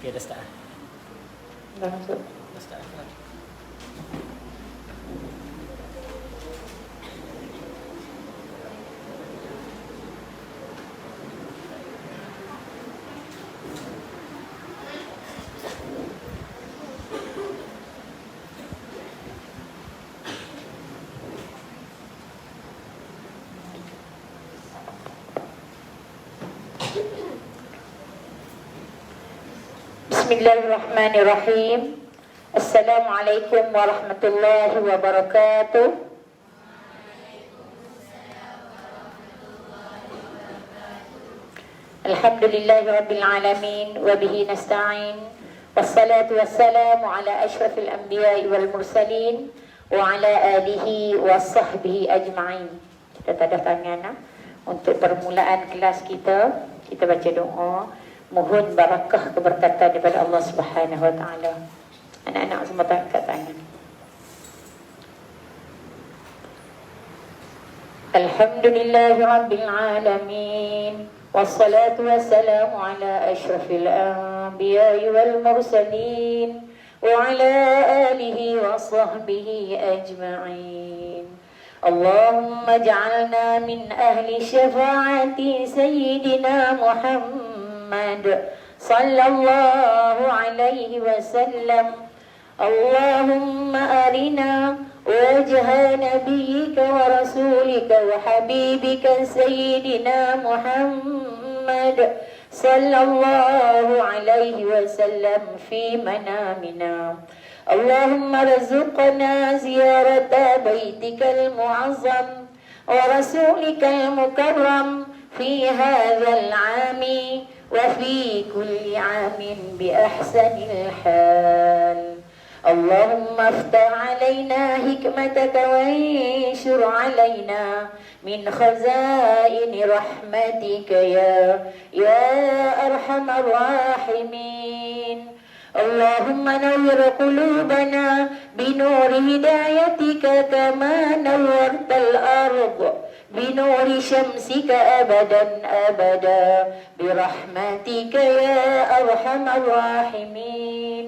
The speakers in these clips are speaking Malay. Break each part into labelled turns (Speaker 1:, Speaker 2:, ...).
Speaker 1: Okay, dah start.
Speaker 2: Dah masuk.
Speaker 1: Dah start.
Speaker 2: Bismillahirrahmanirrahim. Assalamualaikum warahmatullahi wabarakatuh. Alhamdulillahirabbil alamin wa bihi nasta'in. Wassalatu wassalamu ala asyrafil anbiya'i wal mursalin wa ala alihi wa sahbihi ajma'in. Kita tanda tangan untuk permulaan kelas kita. Kita baca doa. Mohon barakah keberkatan daripada Allah Subhanahu wa taala. Anak-anak semua angkat tangan. Alhamdulillahirabbil alamin. Wassalatu wassalamu ala asyrafil anbiya'i wal mursalin wa ala alihi wa sahbihi ajma'in. Allahumma ij'alna min ahli syafa'ati sayyidina Muhammad sallallahu alaihi wasallam. Allahumma arina wajha nabiyyika wa rasulika wa habibika sayyidina Muhammad sallallahu alaihi wasallam fi manamina. Allahumma razuqna ziyarata baitikal mu'azzam wa rasulika al-mukarram fi hadzal 'ami وفي كل عام بأحسن الحال. اللهم افتح علينا حكمتك وانشر علينا من خزائن رحمتك يا أرحم الراحمين. اللهم نور قلوبنا بنور هدايتك كما نورت الأرض بنور شمسك أبدا أبدا برحمتك يا أرحم الراحمين.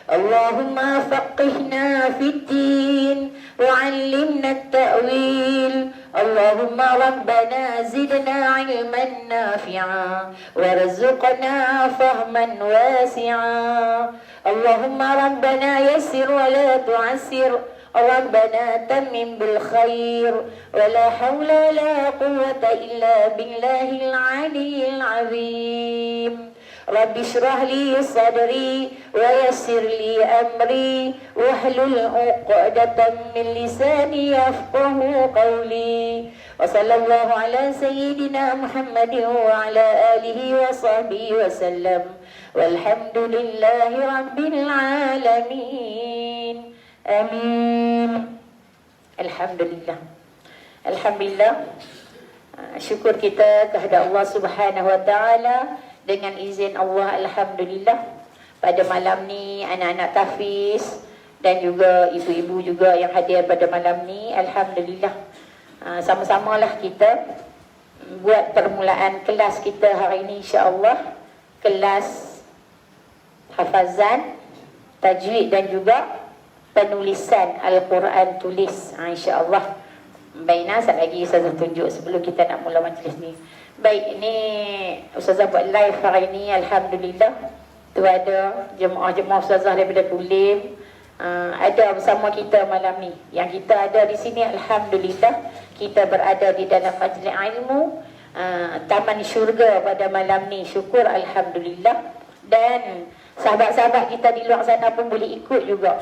Speaker 2: اللهم فقهنا في الدين وعلمنا التأويل. اللهم ربنا زدنا علما نافعا وارزقنا فهما واسعا. اللهم ربنا يسر ولا تعسر. ربنا تمم بالخير ولا حول ولا قوة إلا بالله العلي العظيم. رب اشرح لي صدري ويسر لي أمري واحلل عقدة من لساني يفقه قولي. وصلى الله على سيدنا محمد وعلى آله وصحبه وسلم والحمد لله رب العالمين. Amin. Alhamdulillah. Alhamdulillah. Syukur kita kepada Allah Subhanahu wa taala. Dengan izin Allah, alhamdulillah, pada malam ni anak-anak tahfiz dan juga ibu-ibu juga yang hadir pada malam ni, alhamdulillah, sama-samalah kita buat permulaan kelas kita hari ini, insya-Allah, kelas hafazan, tajwid dan juga penulisan Al-Quran tulis, insya-Allah. Baik, sekejap lagi Ustazah tunjuk sebelum kita nak mula majlis ni. Baik, ini Ustazah buat live hari ni, alhamdulillah. Tu ada jemaah-jemaah Ustazah daripada Kulim, ada bersama kita malam ni. Yang kita ada di sini, alhamdulillah, kita berada di dalam majlis ilmu Taman Syurga pada malam ni. Syukur, alhamdulillah. Dan sahabat-sahabat kita di luar sana pun boleh ikut juga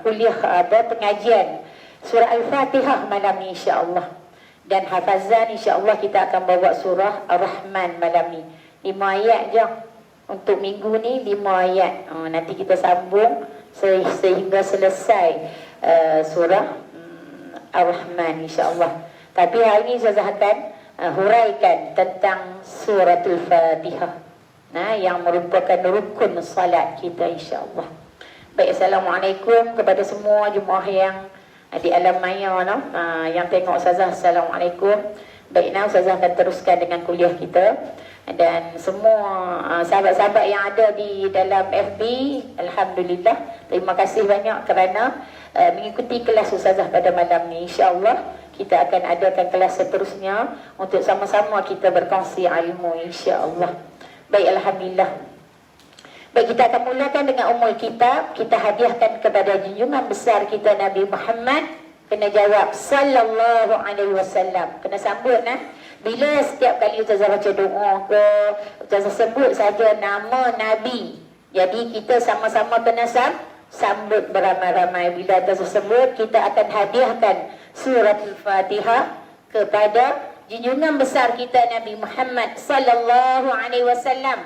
Speaker 2: kuliah pengajian surah Al-Fatihah malam ni, insya-Allah. Dan hafazan, insya-Allah kita akan bawa surah Ar-Rahman malam ni. 5 ayat je untuk minggu ni, 5 ayat. Nanti kita sambung sehingga selesai surah Ar-Rahman, insya-Allah. Tapi hari ni saya akan huraikan tentang suratul Fatihah, yang merupakan rukun salat kita, insya-Allah. Baik, assalamualaikum kepada semua jemaah yang di alam maya yang tengok Ustazah. Assalamualaikum. Baik, Ustazah akan teruskan dengan kuliah kita. dan semua sahabat-sahabat yang ada di dalam FB, alhamdulillah, terima kasih banyak kerana mengikuti kelas Ustazah pada malam ni. InsyaAllah kita akan adakan kelas seterusnya untuk sama-sama kita berkongsi ilmu, insyaAllah. Baik, alhamdulillah. Baik, kita akan mulakan dengan umul kitab. Kita hadiahkan kepada junjungan besar kita Nabi Muhammad. Kena jawab sallallahu alaihi wasallam. Kena sambut bila setiap kali Ustazah baca doa ke, Ustazah sebut saja nama Nabi. Jadi kita sama-sama kena sambut beramai-ramai. Bila Ustazah sebut, kita akan hadiahkan surat Al-Fatihah kepada junjungan besar kita Nabi Muhammad sallallahu alaihi wasallam.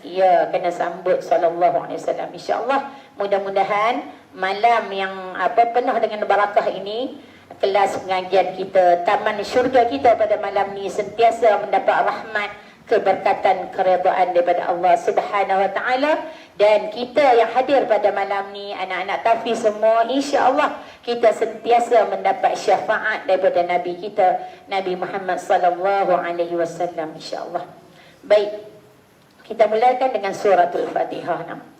Speaker 2: Ya, kena sambut sallallahu alaihi wasallam. Insya-Allah mudah-mudahan malam yang penuh dengan barakah ini, kelas pengajian kita, taman syurga kita pada malam ni sentiasa mendapat rahmat, keberkatan, keredaan daripada Allah Subhanahu Wa Taala. Dan kita yang hadir pada malam ni, anak-anak tahfiz semua, insya-Allah kita sentiasa mendapat syafaat daripada Nabi kita Nabi Muhammad sallallahu alaihi wasallam, insya-Allah. Baik, kita mulakan dengan suratul Fatihah.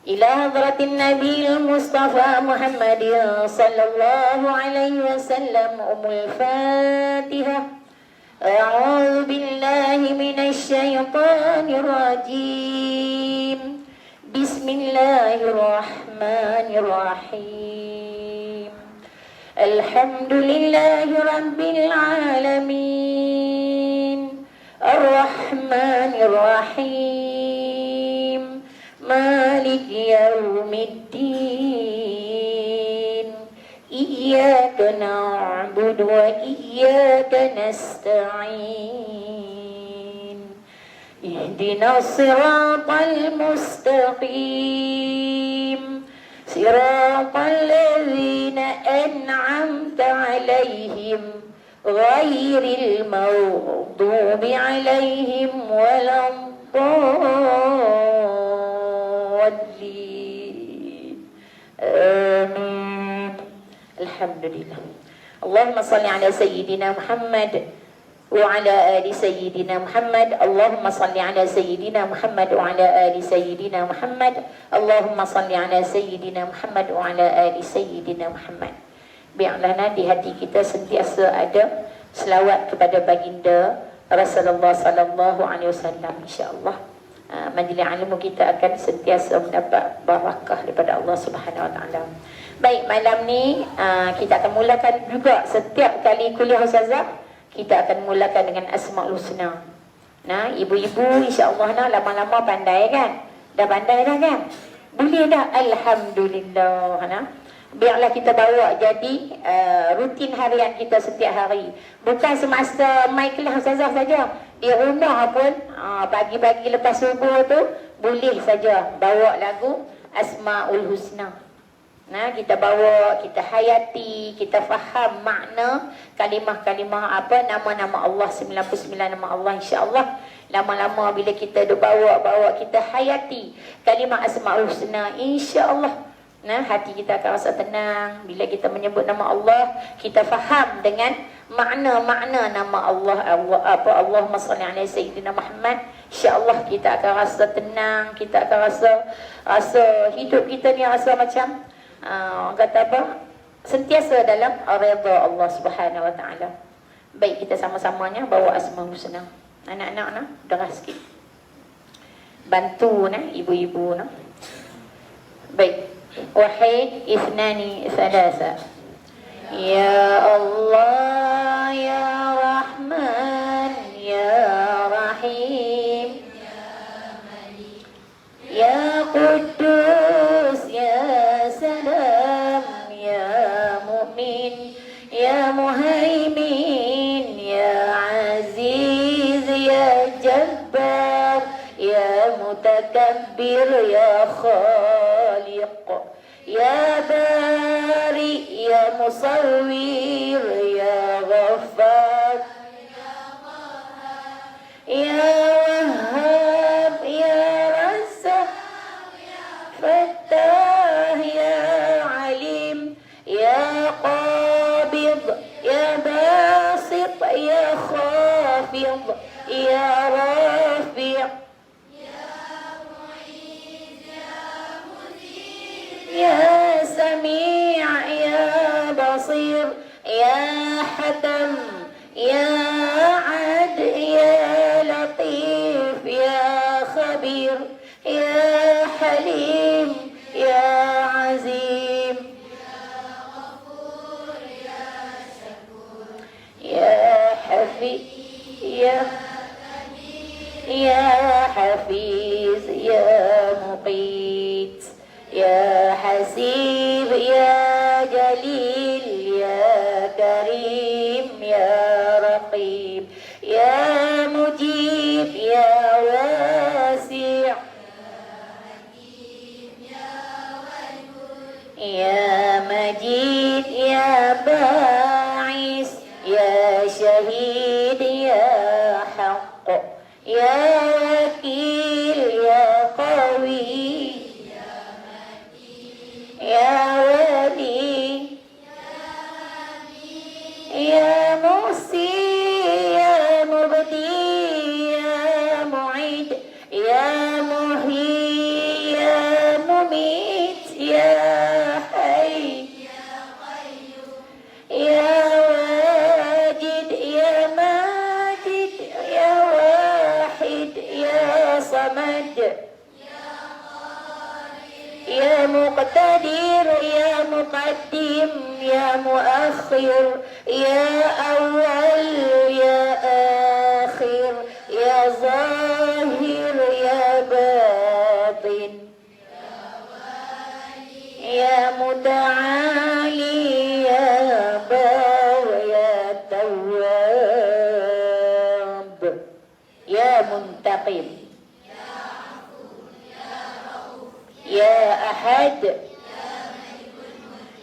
Speaker 2: إلى حضرة النبي المصطفى محمد صلى الله عليه وسلم الفاتحة. أعوذ بالله من الشيطان الرجيم. بسم الله الرحمن الرحيم. الحمد لله رب العالمين الرحمن الرحيم مالك يوم الدين إياك نعبد وإياك نستعين اهدنا الصراط المستقيم صراط الذين أنعمت عليهم غير المغضوب عليهم ولا الضالين. آمين. Alhamdulillah. Allahumma salli ala Sayyidina Muhammad wa ala ali Sayyidina Muhammad. Allahumma salli ala Sayyidina Muhammad wa ala ali Sayyidina Muhammad. Allahumma salli ala Sayyidina Muhammad wa ala ali Sayyidina Muhammad. Biarlah di hati kita sentiasa ada selawat kepada baginda Rasulullah sallallahu alaihi wasallam, insya-Allah. Majlis ilmu kita akan sentiasa mendapat barakah daripada Allah Subhanahu Wa Taala. Baik, malam ni kita akan mulakan juga setiap kali kuliah Ustazah, kita akan mulakan dengan Asmaul Husna. Nah, ibu-ibu insya-Allah lama-lama pandai kan? Dah pandai dah kan? Boleh dah, alhamdulillah. Biarlah kita bawa jadi rutin harian kita setiap hari. Bukan semasa mai kelas Ustazah saja. Di rumah pun pagi-pagi lepas subuh tu boleh saja bawa lagu Asmaul Husna. Nah, kita bawa, kita hayati, kita faham makna kalimah-kalimah nama-nama Allah, 99 nama Allah, insya-Allah. Lama-lama bila kita bawa kita hayati kalimah Asmaul Husna, insya-Allah. Nah, hati kita akan rasa tenang. Bila kita menyebut nama Allah, kita faham dengan makna-makna nama Allah. Allahumma salli ala Sayyidina Muhammad. InsyaAllah kita akan rasa tenang. Kita akan rasa hidup kita ni rasa macam kata sentiasa dalam redha Allah Subhanahu Wa Taala. Baik, kita sama-samanya bawa Asmaul Husna. Anak-anak dengar sikit. Bantu ibu-ibu Baik. Wahid, ithnani, thalatha. Ya Allah, Ya Rahman, Ya Rahim, Ya Quddus, Ya Salam, Ya Mu'min, Ya Muhaimin, Ya Aziz, Ya Jabbar, Ya Mutakabbir, Ya Khaliq, Ya Bari, Ya Musawwir, Ya Ghaffar, Ya Wahhab, Ya Razzaq, Fattah, Ya Alim, Ya Qabid, Ya Basit, Ya Khafid, يا حكم يا عدل يا لطيف يا خبير يا حليم يا عزيم يا حفيظ يا حفيظ يا مقيت يا حسيب يا جليل يا كريم يا رقيب يا مجيب يا واسع يا مجيد يا باعث يا شهيد يا حق يا وكيل يا قوي يا ولي يا محصي يا مبدي يا معيد يا محيي يا مميت يا حي يا واجد يا ماجد يا واحد يا صمد يا مقتدر يا مقدم يا مؤخر يا أول يا آخر يا ظاهر يا باطن يا متعالي يا بار يا تواب يا منتقم يا أحد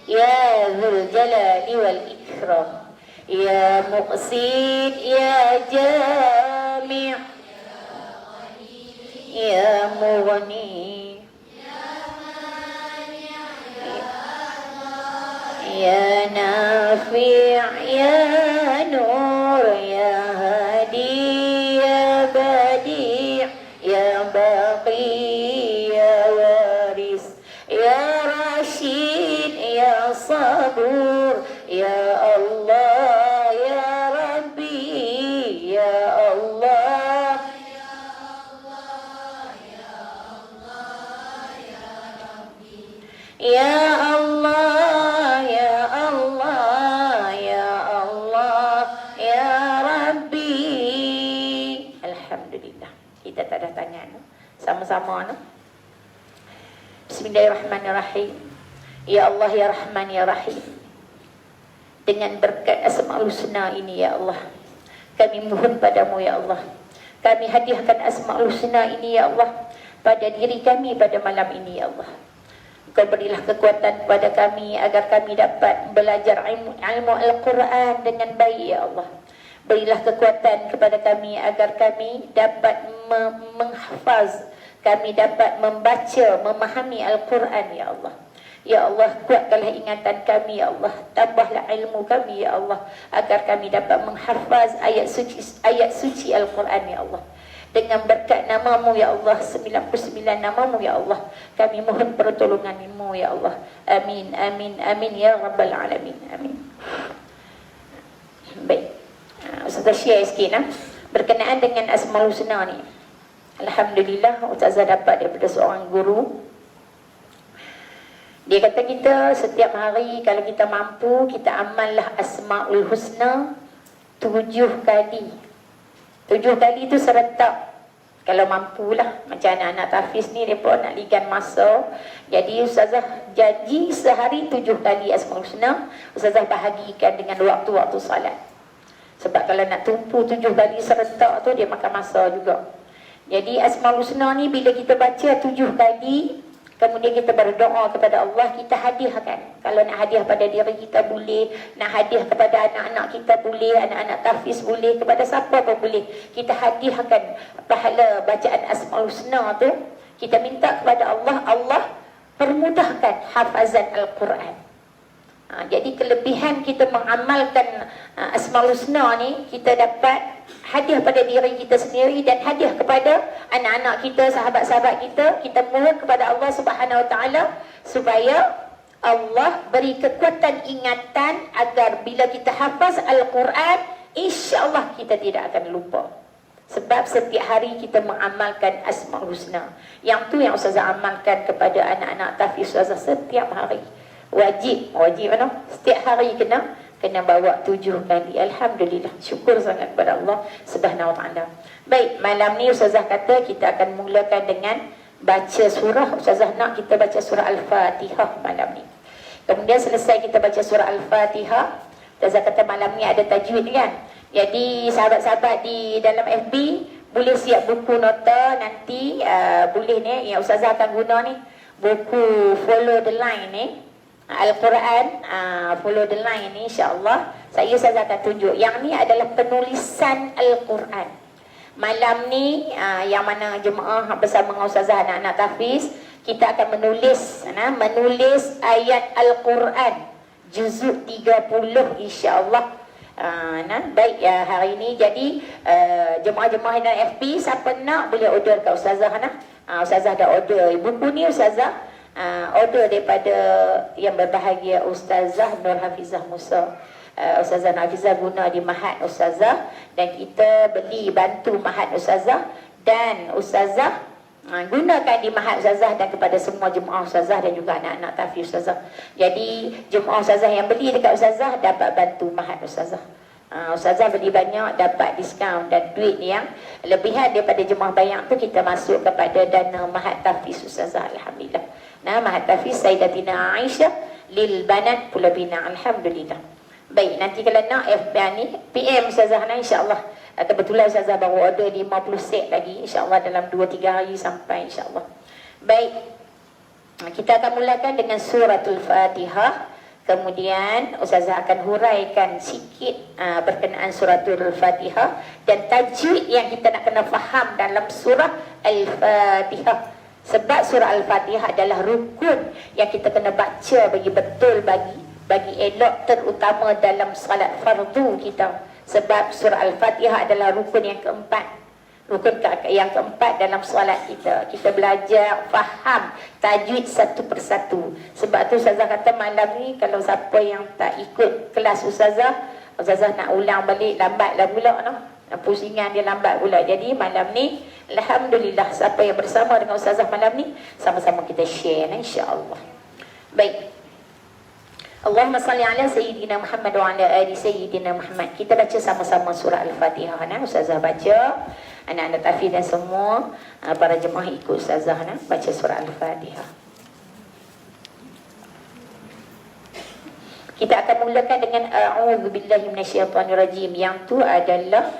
Speaker 2: يا ذو الجلال والإكرام يا مقسيط يا جامع يا مغني يا نافع يا نور يا هادي يا بديع يا باقي يا وارث يا رشيد يا صبور يا الله يا ربي يا الله يا الله يا الله يا Allah ya Rabbi. Alhamdulillah. Kita tak ada tangan sama-sama no? Bismillahirrahmanirrahim. Ya Allah ya Rahman ya Rahim, dengan berkat Asmaul Husna ini ya Allah, kami mohon padamu ya Allah, kami hadiahkan Asmaul Husna ini ya Allah pada diri kami pada malam ini ya Allah. Kau berilah kekuatan kepada kami agar kami dapat belajar ilmu Al-Quran dengan baik ya Allah. Berilah kekuatan kepada kami agar kami dapat menghafaz, kami dapat membaca, memahami Al-Quran ya Allah. Ya Allah, kuatkanlah ingatan kami ya Allah, tambahlah ilmu kami ya Allah, agar kami dapat menghafaz ayat suci Al-Quran ya Allah. Dengan berkat namamu ya Allah, 99 namamu ya Allah, kami mohon pertolonganmu ya Allah. Amin, amin, amin ya Rabbal Alamin. Amin. Baik, Ustazah share sikit berkenaan dengan Asmaul Husna ni. Alhamdulillah, Ustazah dapat daripada seorang guru. Dia kata kita setiap hari kalau kita mampu, kita amallah Asmaul Husna 7 kali. 7 kali itu serentak. Kalau mampulah, macam anak-anak tahfiz ni, mereka nak ligan masa. Jadi Ustazah janji sehari 7 kali Asmaul Husna, Ustazah bahagikan dengan waktu-waktu salat. Sebab kalau nak tumpu 7 kali serentak tu, dia makan masa juga. Jadi Asmaul Husna ni bila kita baca 7 kali, kemudian kita berdoa kepada Allah, kita hadiahkan. Kalau nak hadiah pada diri kita boleh, nak hadiah kepada anak-anak kita boleh, anak-anak tahfiz boleh, kepada siapa pun boleh. Kita hadiahkan pahala bacaan Asmaul Husna tu. Kita minta kepada Allah, Allah permudahkan hafazan Al-Quran. Jadi kelebihan kita mengamalkan Asmaul Husna ni, kita dapat hadiah pada diri kita sendiri dan hadiah kepada anak-anak kita, sahabat-sahabat kita. Kita mohon kepada Allah Subhanahu Wa Taala supaya Allah beri kekuatan ingatan agar bila kita hafaz Al-Quran, insya-Allah kita tidak akan lupa. Sebab setiap hari kita mengamalkan Asmaul Husna. Yang tu yang Ustazah amalkan kepada anak-anak tahfiz Ustazah setiap hari. Wajib mana? Setiap hari kena bawa 7 kali. Alhamdulillah, syukur sangat kepada Allah Subhanahu Wa Taala. Baik, malam ni Ustazah kata kita akan mulakan dengan baca surah. Ustazah nak kita baca surah Al-Fatihah malam ni. Kemudian selesai kita baca surah Al-Fatihah, Ustazah kata malam ni ada tajwid kan. Jadi sahabat-sahabat di dalam FB boleh siap buku nota nanti, boleh ni yang Ustazah akan guna ni, buku Follow the Line ni, Al-Quran, Follow the Line ni, insya-Allah Ustazah akan tunjuk. Yang ni adalah penulisan Al-Quran. Malam ni yang mana jemaah bersama dengan Ustazah anak-anak tahfiz, kita akan menulis ayat Al-Quran juzuk 30 insya-Allah. Baik hari ni. Jadi jemaah-jemaah dalam FB siapa nak boleh order kat Ustazah Ustazah dah order buku ni. Ustazah order daripada yang berbahagia Ustazah Nur Hafizah Musa. Ustazah Nur Hafizah guna di Mahat Ustazah, dan kita beli bantu Mahat Ustazah, dan Ustazah gunakan di Mahat Ustazah dan kepada semua jemaah Ustazah dan juga anak-anak tahfiz Ustazah. Jadi jemaah Ustazah yang beli dekat Ustazah dapat bantu Mahat Ustazah. Ustazah beli banyak dapat diskaun, dan duit yang lebihan daripada jemaah bayang tu kita masuk kepada dana Mahat tahfiz Ustazah. Alhamdulillah. Mahat tahfiz Sayyidatina Aisyah lil banat Pulau Pinang. Alhamdulillah. Baik, nanti kalau nak FB ni PM Ustazah insya-Allah. Kebetulan Ustazah baru order 50 set lagi, insya-Allah dalam 2-3 hari sampai insya-Allah. Baik. Kita akan mulakan dengan suratul Fatihah. Kemudian Ustazah akan huraikan sikit berkenaan suratul Fatihah dan tajwid yang kita nak kena faham dalam surah Al-Fatihah. Sebab surah Al-Fatihah adalah rukun yang kita kena baca bagi betul, bagi elok, terutama dalam salat fardu kita. Sebab surah Al-Fatihah adalah rukun yang keempat. Rukun yang keempat dalam solat kita. Kita belajar faham tajwid satu persatu. Sebab tu Ustazah kata malam ni kalau siapa yang tak ikut kelas Ustazah nak ulang balik lambatlah pula pusingan dia lambat pula. Jadi malam ni alhamdulillah siapa yang bersama dengan Ustazah malam ni sama-sama kita share insya-Allah. Baik. Allahumma salli ala Sayyidina Muhammad wa ala ali Sayyidina Muhammad. Kita baca sama-sama surah Al-Fatihah. Ustazah baca, anak-anak tahfiz dan semua para jemaah ikut Ustazah baca surah Al-Fatihah. Kita akan mulakan dengan a'udzu billahi minasyaitonir rajim. Yang tu adalah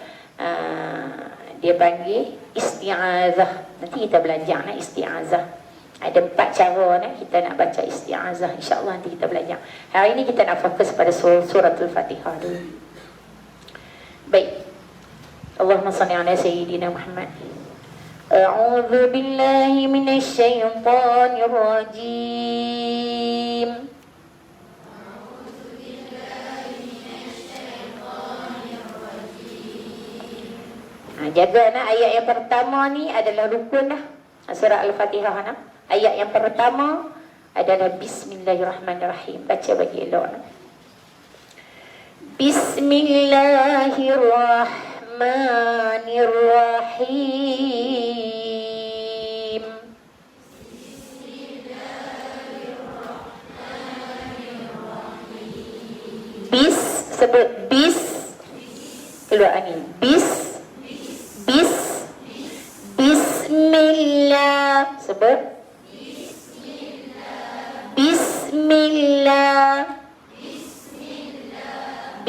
Speaker 2: dia panggil isti'azah. Nanti kita belajar isti'azah. Ada 4 cara kita nak baca isti'azah. InsyaAllah nanti kita belajar. Hari ini kita nak fokus pada suratul Fatihah dulu. Baik. Allahumma salli ala Sayyidina Muhammad. A'udzu billahi minasyaitonir rajim. Jaga ayat yang pertama ni adalah rukun surah Al-Fatihah. Ayat yang pertama adalah Bismillahirrahmanirrahim. Baca bagi elok. Bismillahirrahmanirrahim. Bis, sebut bis. Keluar angin. Bismillah. Sebut Bismillah.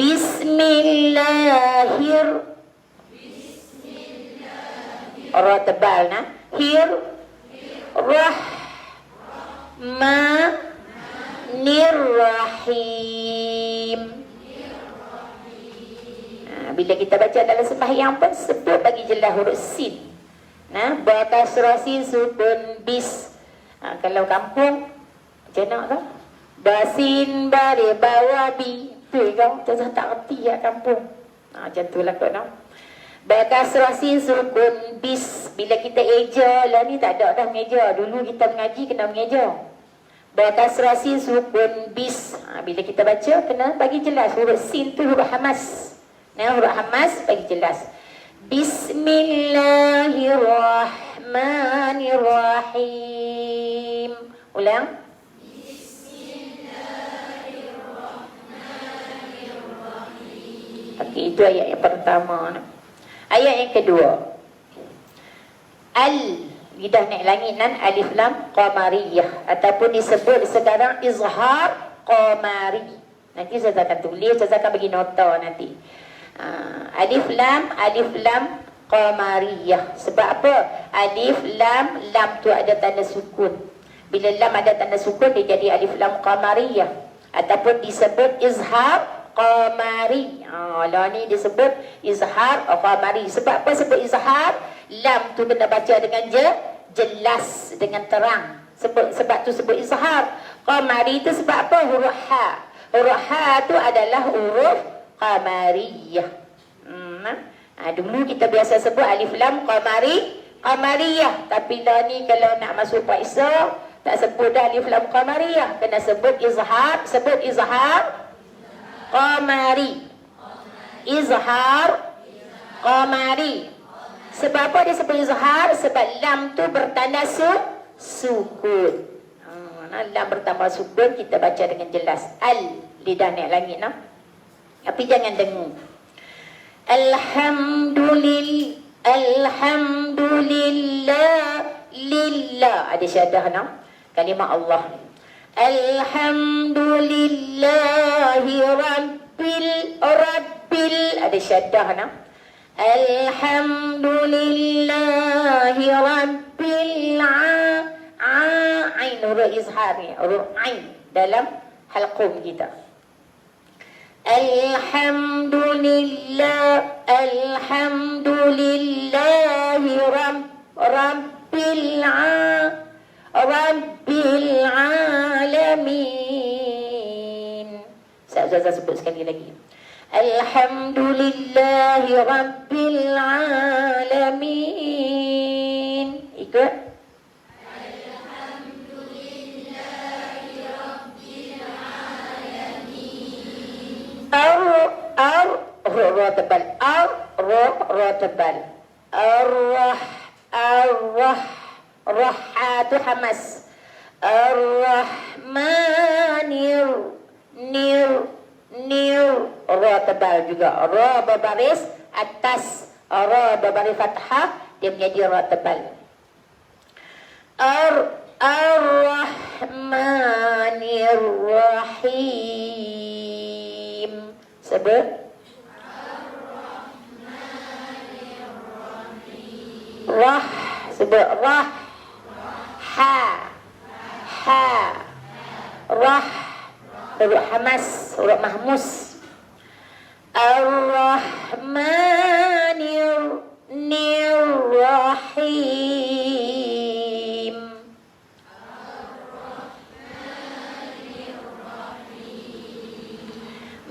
Speaker 2: Bismillahir. Ra tebal Rahmanirrahim. Bila kita baca dalam sembahyang pun sebut bagi jelas huruf sin. Bakasrah sin sukun bis. Kalau kampung macam mana tu? Basin bari bawabi. Tu kan Ustazah tak reti kampung. Macam tu lah kot. Bakasrah sin sukun bis. Bila kita eja lah ni tak ada dah mengeja. Dulu kita mengaji kena mengeja. Berkasrah sin sukun bis. Bila kita baca kena bagi jelas huruf sin tu huruf hamas. Nah, huruf hamas bagi jelas. Bismillahirrahmanirrahim. Ulang. Okey, itu ayat yang pertama. Ayat yang kedua. Lidah naik langit nan alif lam qamariyah ataupun disebut sekarang izhar qamari. Nanti saya akan tulis, saya akan bagi nota nanti. Alif lam qamariyah. Sebab apa? Alif lam tu ada tanda sukun. Bila lam ada tanda sukun dia jadi alif lam qamariyah ataupun disebut izhar qamari. Lah ni disebut izhar qamari. Sebab apa sebut izhar? Lam tu kena baca dengan jelas, dengan terang. Sebab tu sebut izhar. Qamari tu sebab apa? Huruf ha. Huruf ha tu adalah huruf qamariyah. Dulu kita biasa sebut alif lam qamariyah. Tapi lah ni kalau nak masuk paisa tak sebut dah alif lam qamariyah, kena sebut izhar. Sebut izhar qamari. Izhar qamari. Sebab apa dia sebut izhar? Sebab lam tu bertanda sukun. Lam bertambah sukun, kita baca dengan jelas. Lidah naik langit. Tapi jangan dengung. Alhamdulillah. Lillah. Ada syadah kalimah Allah. Alhamdulillahi rabbil. Ada syadah Alhamdulillahi rabbil ain. Huruf izhar ni, huruf ain dalam halqum kita. Alhamdulillahi rabbil alamin. Saya sebut sekali lagi. Alhamdulillahi rabbil alamin. Ikut. Alhamdulillahi rabbil alamin. Ra tebal. Ra tebal. Rah tu hamas. Ar-Rahmanir ra tebal juga. Ra berbaris atas, ra berbaris fathah, dia menjadi ra tebal. Ar-Rahmanir Rahim. Sebut. Ar-Rahmanir Rahim. Rah. Sebut rah. Ha. Rah. Huruf hamas, huruf mahmus. Ar-Rahmanir Rahim.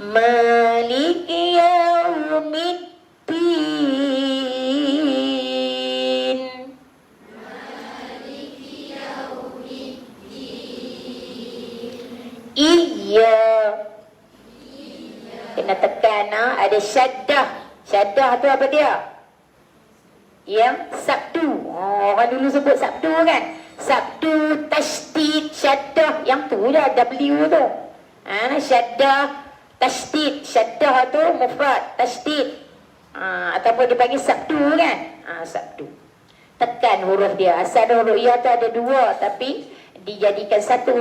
Speaker 2: Maliki yaumiddin. Iya. Kena tekan, ada syaddah. Syaddah tu apa dia? Yang sabdu. Orang dulu sebut sabdu kan? Sabdu, tashdid, syaddah. Yang tu lah W tu. Syaddah, tashdid. Syaddah tu mufrad, tashdid. Ataupun dipanggil sabdu kan? Sabdu. Tekan huruf dia. Asal huruf ia tu ada dua, tapi dijadikan satu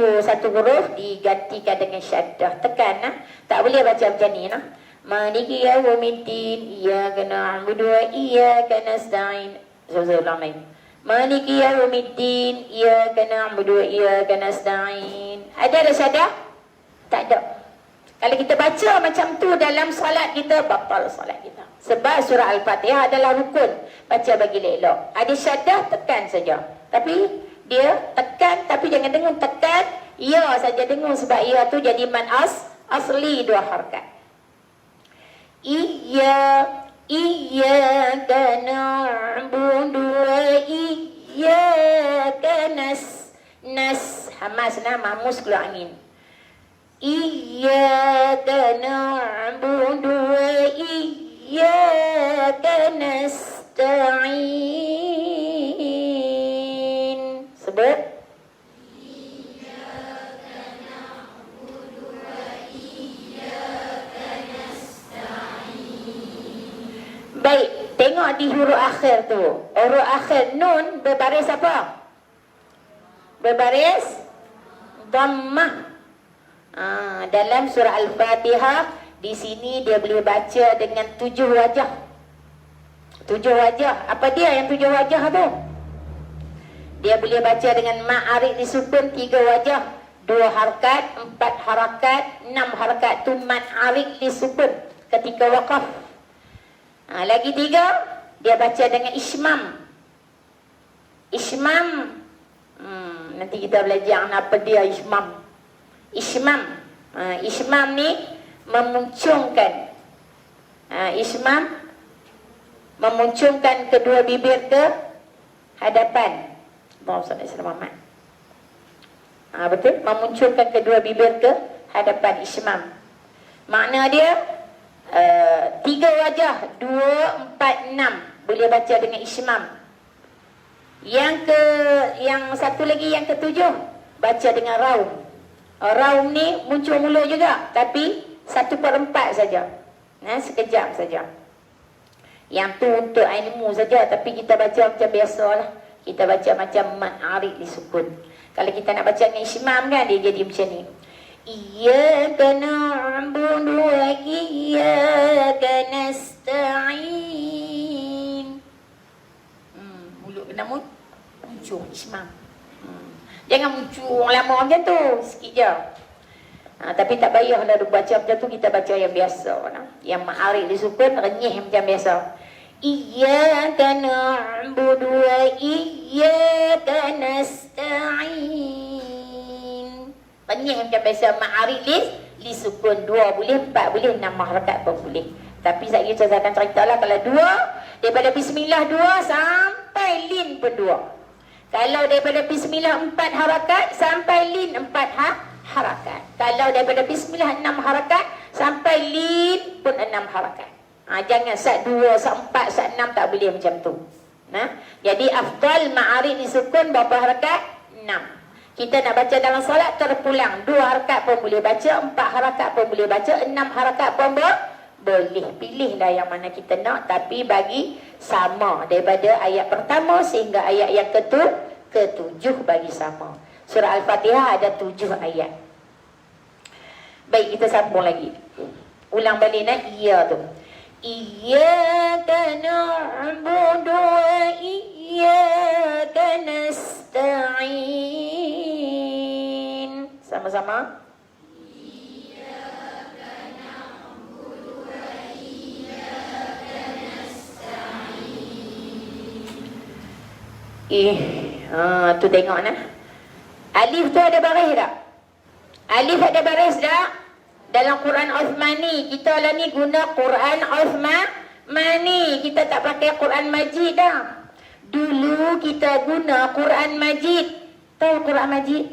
Speaker 2: huruf, digantikan dengan syaddah. Tekan. Tak boleh baca macam ni. Maliki yaumiddin, iyyaka na'budu wa iyyaka nasta'in. Ulang lagi. Maliki yaumiddin, iyyaka na'budu wa iyyaka nasta'in. Ada syaddah? Tak ada. Kalau kita baca macam tu dalam solat kita, batal solat kita. Sebab surah Al-Fatihah adalah rukun. Baca bagi elok. Ada syaddah, tekan saja. Tapi dia tekan, tapi jangan dengung tekan. Ya saja dengung, sebab ya tu jadi man asli dua harakat. Iyyaka na'budu wa iyyaka Hamas nah mamus keluar angin. Iyyaka na'budu wa iyyaka nasta'in. Sebut. Baik, tengok di huruf akhir tu. Huruf akhir nun berbaris apa? Berbaris dhammah. Dalam surah Al-Fatihah, di sini dia boleh baca dengan 7 wajah. 7 wajah. Apa dia yang 7 wajah tu? Dia boleh baca dengan ma'arik disukun 3 wajah, 2 harakat, 4 harakat, 6 harakat. Tu ma'arik disukun ketika waqaf. Lagi 3, dia baca dengan ismam. Ismam, nanti kita belajar apa dia ismam. Ismam, ismam ni memuncungkan. Ismam memuncungkan kedua bibir ke hadapan. Muhammad. Betul? Memuncungkan kedua bibir ke hadapan ismam. Makna dia 3 wajah, 2, 4, 6 boleh baca dengan ismam. Yang satu lagi yang ke-7 baca dengan raum. Raum ni muncul mula juga, tapi 1/4 saja. Sekejap saja. Yang tu untuk ilmu saja, tapi kita baca macam biasalah. Kita baca macam ma'arik disukun. Kalau kita nak baca dengan ismam kan, dia jadi macam ni. Iyyaka na'budu wa iyyaka nasta'in. Mulut kena muncul ismam. Jangan muncul lama macam tu, sikit je. Tapi tak payahlah baca macam tu, kita baca yang biasa lah. Yang ma'arik disukun, renyih macam biasa. Iyyaka na'budu wa iyyaka nasta'in. Renyih macam biasa. Ma'arik disukun 2 boleh, 4 boleh, 6 harakat pun boleh. Tapi saya akan ceritalah kalau 2, daripada bismillah 2 sampai lin pun 2. Kalau daripada bismillah 4 harakat sampai lin 4 harakat. Kalau daripada bismillah 6 harakat sampai lin pun 6 harakat. Jangan sat 2, sat 4, sat 6 tak boleh macam tu. Jadi afdal ma'arik disukun berapa harakat? 6. Kita nak baca dalam solat terpulang. 2 harakat pun boleh baca, 4 harakat pun boleh baca, 6 harakat pun boleh. Pilihlah yang mana kita nak, tapi bagi sama daripada ayat pertama sehingga ayat yang ke-7 bagi sama. Surah Al-Fatihah ada 7 ayat. Baik, kita sambung lagi. Ulang balik iya tu. Iyyaka na'budu wa iyyaka nasta'in. Sama-sama. Tu tengok nah. Alif tu ada baris tak? Alif ada baris tak? Dalam Quran Uthmani. Kita lah ni guna Quran Uthmani. Kita tak pakai Quran Majid dah. Dulu kita guna Quran Majid. Tahu Quran Majid?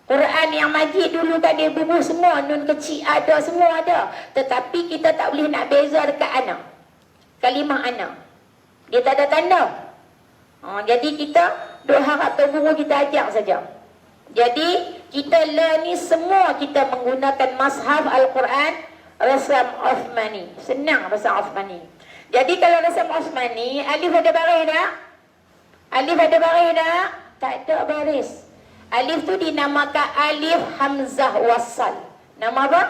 Speaker 2: Quran yang Majid dulu tak ada bubuh semua. Nun kecil ada, semua ada. Tetapi kita tak boleh nak beza dekat ana. Kalimah ana. Dia tak ada tanda. Jadi kita duk harap tu guru kita ajak saja. Jadi kita ni semua kita menggunakan Mashaf Al-Quran Rasam Uthmani. Senang Rasam Uthmani. Jadi kalau Rasam Uthmani, alif ada baris tak? Alif ada baris tak? Tak ada baris. Alif tu dinamakan alif hamzah wasal. Nama apa?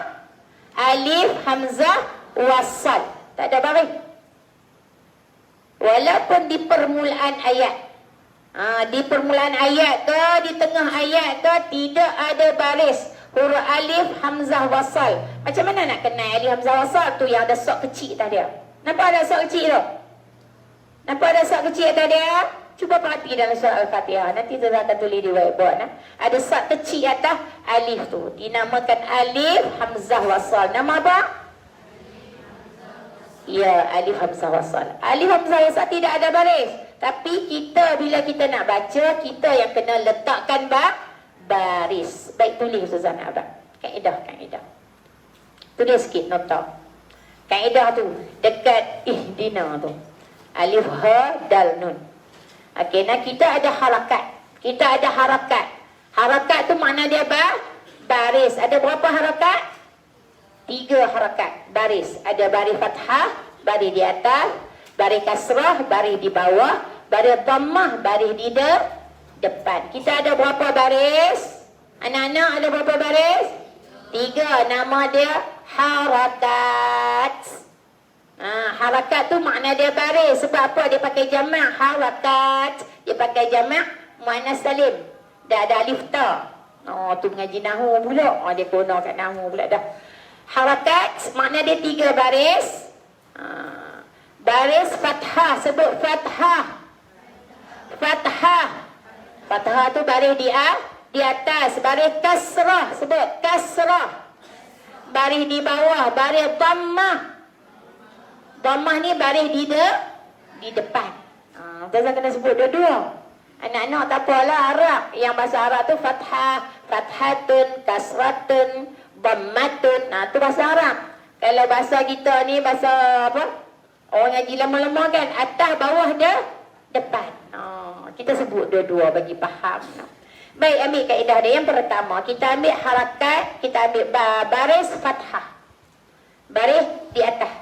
Speaker 2: Alif hamzah wasal. Tak ada baris. Walaupun di permulaan ayat, di permulaan ayat ke, di tengah ayat ke, tidak ada baris huruf alif hamzah wasal. Macam mana nak kenal alif hamzah wasal tu yang ada sok kecil tadi? Nampak ada sok kecil tu? Nampak ada sok kecil tadi? Cuba perhati dalam surah Al-Fatihah. Nanti kita akan tulis di whiteboard. Ada sok kecil atas alif tu. Dinamakan alif hamzah wasal. Nama apa? Ya, alif hamzah wasal. Alif hamzah wasal tidak ada baris. Tapi kita bila kita nak baca, kita yang kena letakkan baris. Baik, tulis Ustazah nak abang. Kaedah. Tulis sikit nota. Kaedah tu dekat ihdina tu. Alif ha dal nun. Okey, nah kita ada harakat. Harakat tu makna dia baris. Ada berapa harakat? 3 harakat baris. Ada baris fathah, baris di atas, baris kasrah, baris di bawah, baris dhammah, baris di depan. Kita ada berapa baris? Anak-anak ada berapa baris? 3. Nama dia harakat. Harakat tu makna dia baris. Sebab apa dia pakai jamak harakat? Dia pakai jamak muannas salim. Dah ada alif ta. Tu mengaji nahu pula. Dia guna kat nahu pula dah. Harakat makna dia 3 baris. Baris fathah, sebut fathah. Fathah tu baris di atas. Baris kasrah, sebut kasrah. Baris di bawah, baris dhammah. Dhammah ni baris di depan. Ustazah kena sebut dua-dua. Anak-anak tak apalah Arab. Yang bahasa Arab tu fathah, fathatun, kasratun, dhammatun. Tu bahasa Arab. Kalau bahasa kita ni bahasa apa? Orang ngaji lama-lama kan, atas bawah depan. Kita sebut dua-dua bagi faham. Baik, ambil kaedah dia. Yang pertama, kita ambil harakat, kita ambil baris fathah. Baris di atas.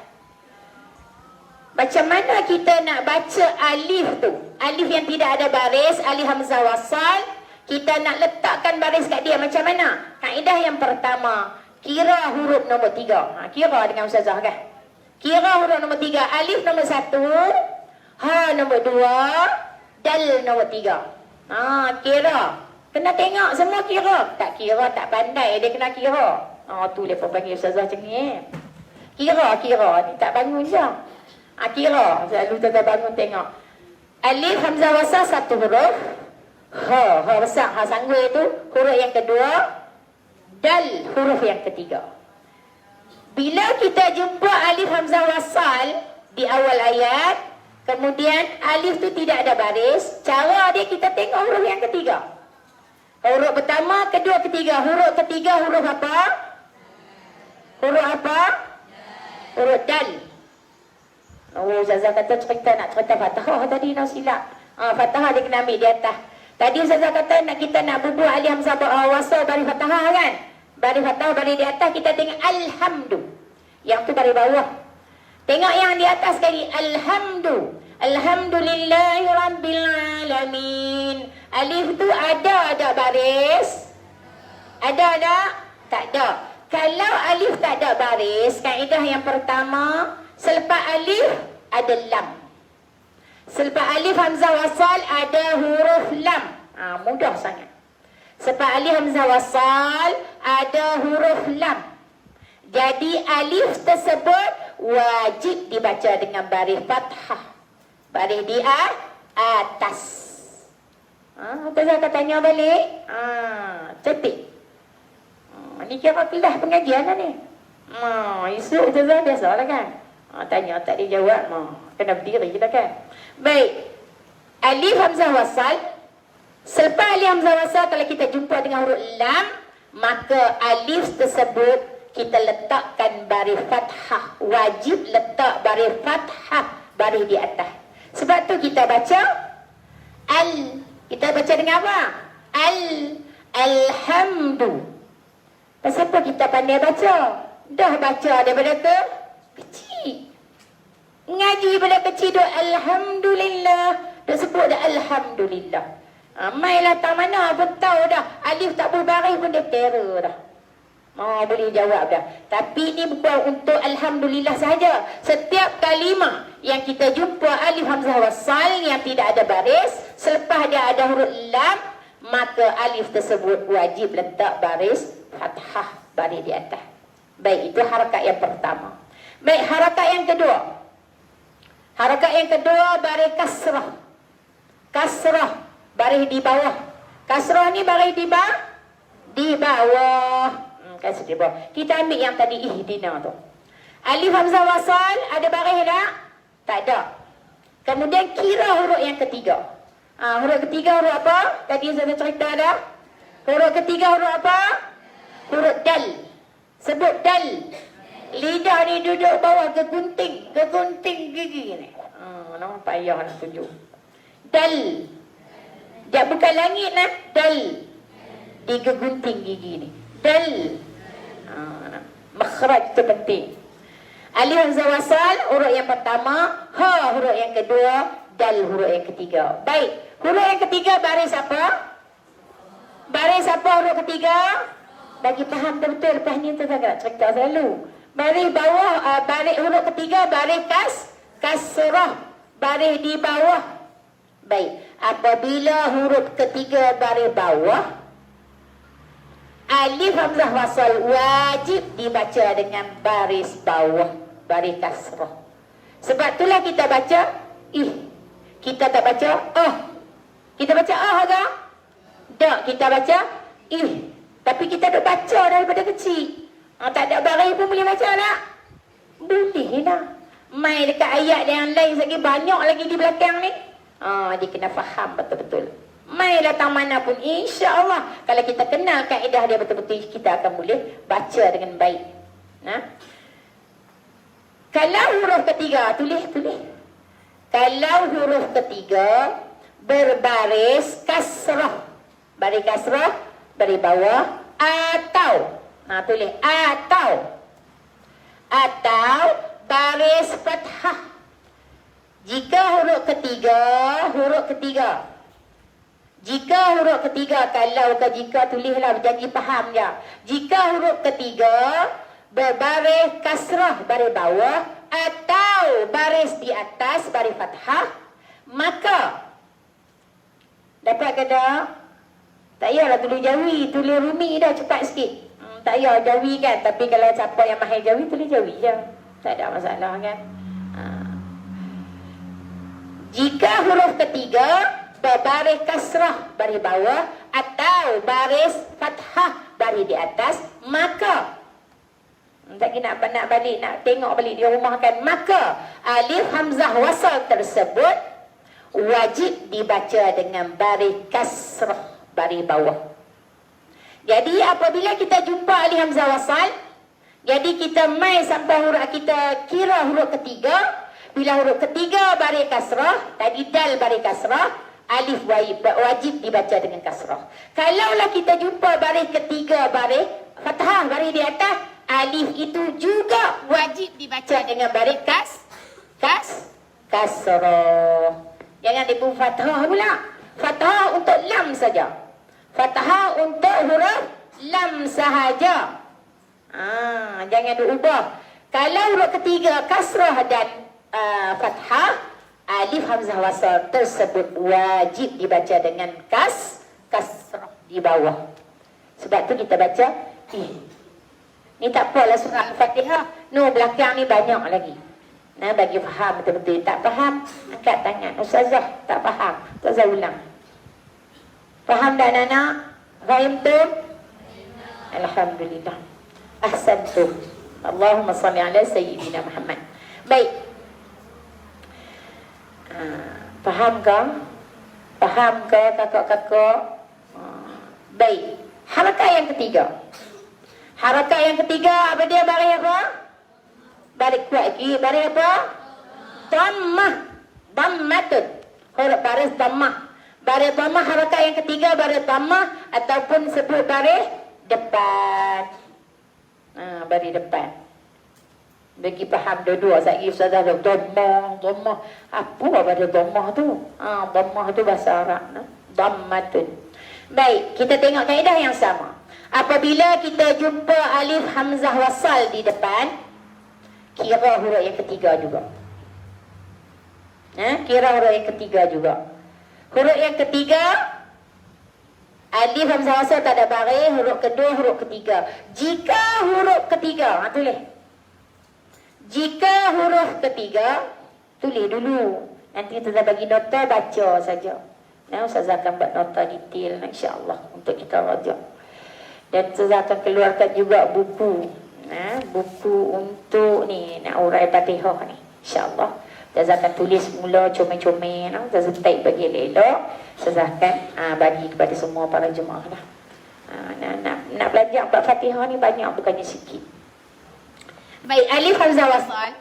Speaker 2: Macam mana kita nak baca alif tu? Alif yang tidak ada baris, alif hamzah wasal. Kita nak letakkan baris kat dia macam mana? Kaedah yang pertama, kira huruf nombor 3. Kira dengan Ustazah kan? Kira huruf nombor 3. Alif nombor 1, ha nombor 2, dal nombor 3. Kira. Kena tengok semua kira. Tak kira tak pandai dia kena kira. Tu lepas panggil Ustazah macam ni. Kira ni tak bangun je. Kira. Selalu Ustazah bangun tengok. Alif hamzah wasal 1 huruf. Ha besar, ha sanggul tu huruf yang kedua. Dal huruf yang ketiga. Bila kita jumpa alif hamzah wasal di awal ayat, kemudian alif tu tidak ada baris, cara dia kita tengok huruf yang ketiga. Huruf pertama, kedua, ketiga. Huruf ketiga huruf apa? Huruf apa? Huruf dal. Ustazah kata nak cerita fathah tadi nak silap. Fathah dia kena ambil di atas. Tadi Ustazah kata kita nak bubuh alif hamzah wasal baris fathah kan? Baris fathah baris di atas, kita tengok alhamdu. Yang tu baris bawah. Tengok yang di atas sekali, alhamdu. Alhamdulillahi rabbil alamin. Alif tu ada baris? Ada? Tak ada. Kalau alif tak ada baris, kaedah yang pertama, selepas alif ada lam. Selepas alif hamzah wasal ada huruf lam. Mudah sangat. Selepas alif hamzah wasal ada huruf lam. Jadi alif tersebut wajib dibaca dengan baris fathah. Baris di atas. Ustazah akan tanya balik. Cetik. Ni kira kelas pengajian lah ni. Esok Ustazah biasalah kan. Tanya tak dia jawab. Kena berdiri kita kan. Baik. Alif hamzah wasal. Selepas alif hamzah wasal, kalau kita jumpa dengan huruf lam, maka alif tersebut kita letakkan baris fathah. Wajib letak baris fathah, baris di atas. Sebab tu kita baca kita baca dengan apa? Alhamdu. Pasal apa kita pandai baca? Dah baca daripada kecil. Ngaji daripada kecil dah alhamdulillah. Dah sebut dah alhamdulillah. Mailah tak mana pun tahu dah. Alif tak berbaris pun dia terror dah. Boleh jawab dah. Tapi ni bukan untuk alhamdulillah sahaja. Setiap kalimah yang kita jumpa alif hamzah wasal yang tidak ada baris, selepas dia ada huruf lam, maka alif tersebut wajib letak baris fathah, baris di atas. Baik, itu harakat yang pertama. Baik, harakat yang kedua. Harakat yang kedua baris kasrah. Kasrah, baris di bawah. Kasrah ni baris di bawah. Kasih di bawah. Kita ambil yang tadi ihdina tu. Alif hamzah wasal ada baris tak? Tak ada. Kemudian kira huruf yang ketiga. Huruf ketiga huruf apa? Tadi saya cerita dah. Huruf ketiga huruf apa? Huruf dal. Sebut dal. Lidah ni duduk bawah ke gunting gigi ni. Nampak payah nak tunjuk. Dal. Dia bukan langit lah. Dal. Di gunting gigi ni. Dal. Makhraj tu penting. Alif hamzah wasal huruf yang pertama, ha huruf yang kedua, dal huruf yang ketiga. Baik. Huruf yang ketiga baris apa? Baris apa huruf ketiga? Bagi faham betul, lepas ni tu tak cerita selalu. Baris bawah, baris huruf ketiga, baris kasrah, baris di bawah. Baik, apabila huruf ketiga baris bawah, alif hamzah wasal wajib dibaca dengan baris bawah, baris kasrah. Sebab itulah kita baca ih. Kita tak baca Kita baca agak? Tak, kita baca ih. Tapi kita dah baca daripada kecil. Tak ada baris pun boleh baca tak? Boleh lah. Mai dekat ayat yang lain lagi banyak lagi di belakang ni. Dia kena faham betul-betul. Mai datang mana pun, insya-Allah kalau kita kenal kaedah dia betul-betul, kita akan boleh baca dengan baik. Kalau huruf ketiga, tulis. Kalau huruf ketiga berbaris kasrah, baris kasrah, baris bawah, atau tulis atau baris fathah. Jika huruf ketiga kalau ke jika tulislah berjanji faham je. Jika huruf ketiga berbaris kasrah baris bawah atau baris di atas baris fathah, maka dapat ke tak? Tak payahlah tulis Jawi, tulis Rumi dah cepat sikit. Tak payah Jawi kan, tapi kalau siapa yang mahir Jawi tulis Jawi je. Tak ada masalah kan. Jika huruf ketiga berbaris kasrah baris bawah atau baris fathah baris di atas, maka tak kena nak balik, nak tengok balik di rumah kan, maka alif hamzah wasal tersebut wajib dibaca dengan baris kasrah baris bawah. Jadi apabila kita jumpa alif hamzah wasal, jadi kita mai sampai huruf, kita kira huruf ketiga. Bila huruf ketiga baris kasrah, tadi dal baris kasrah, alif wajib dibaca dengan kasrah. Kalaulah kita jumpa baris ketiga baris fathah baris di atas, alif itu juga wajib dibaca dengan baris kasrah. Jangan dibuat fathah pula. Fathah untuk lam saja. Fathah untuk huruf lam sahaja. Jangan diubah. Kalau huruf ketiga kasrah dan fathah, alif hamzah wasal tersebut wajib dibaca dengan kasrah di bawah. Sebab tu kita baca ni tak apalah surah Al-Fatihah. Belakang ni banyak lagi. Bagi faham betul-betul. Tak faham, angkat tangan. Ustazah tak faham, Ustazah ulang. Faham tak anak-anak? Faham tu? Alhamdulillah. Ahsantum. Allahumma salli ala Sayyidina Muhammad. Baik. Faham ke kakak-kakak? Baik. Harakat yang ketiga. Harakat yang ketiga apa dia? Baris apa? Baris kuat lagi. Baris apa? Dhammah. Dhammatun. Huruf baris dhammah. Baris dhammah harakat yang ketiga baris dhammah ataupun sebut baris depan. Baris depan. Bagi faham dua-dua. Saya Ustazah dah dhammah. Apa pada dhammah tu? Dhammah tu bahasa Arab. Dhammatun. Baik, kita tengok kaedah yang sama. Apabila kita jumpa alif hamzah wasal di depan, kira huruf yang ketiga juga. Kira huruf yang ketiga juga. Huruf yang ketiga, alif hamzah wasal tak ada baris. Huruf kedua, huruf ketiga. Jika huruf ketiga, tulis. Jika huruf ketiga, tulis dulu. Nanti kita bagi nota, baca saja. Ustazah akan buat nota detail insya-Allah untuk kita rajak. Dan Ustazah akan keluarkan juga buku. Buku untuk ni nak urai Fatihah ni. Insya-Allah. Ustazah akan tulis mula comel-comel. Ustazah type bagi elok. Ustazah akan bagi kepada semua para jemaah lah. nak belajar bab Fatihah ni banyak, bukannya sikit. Baik, alif hamzah wasal.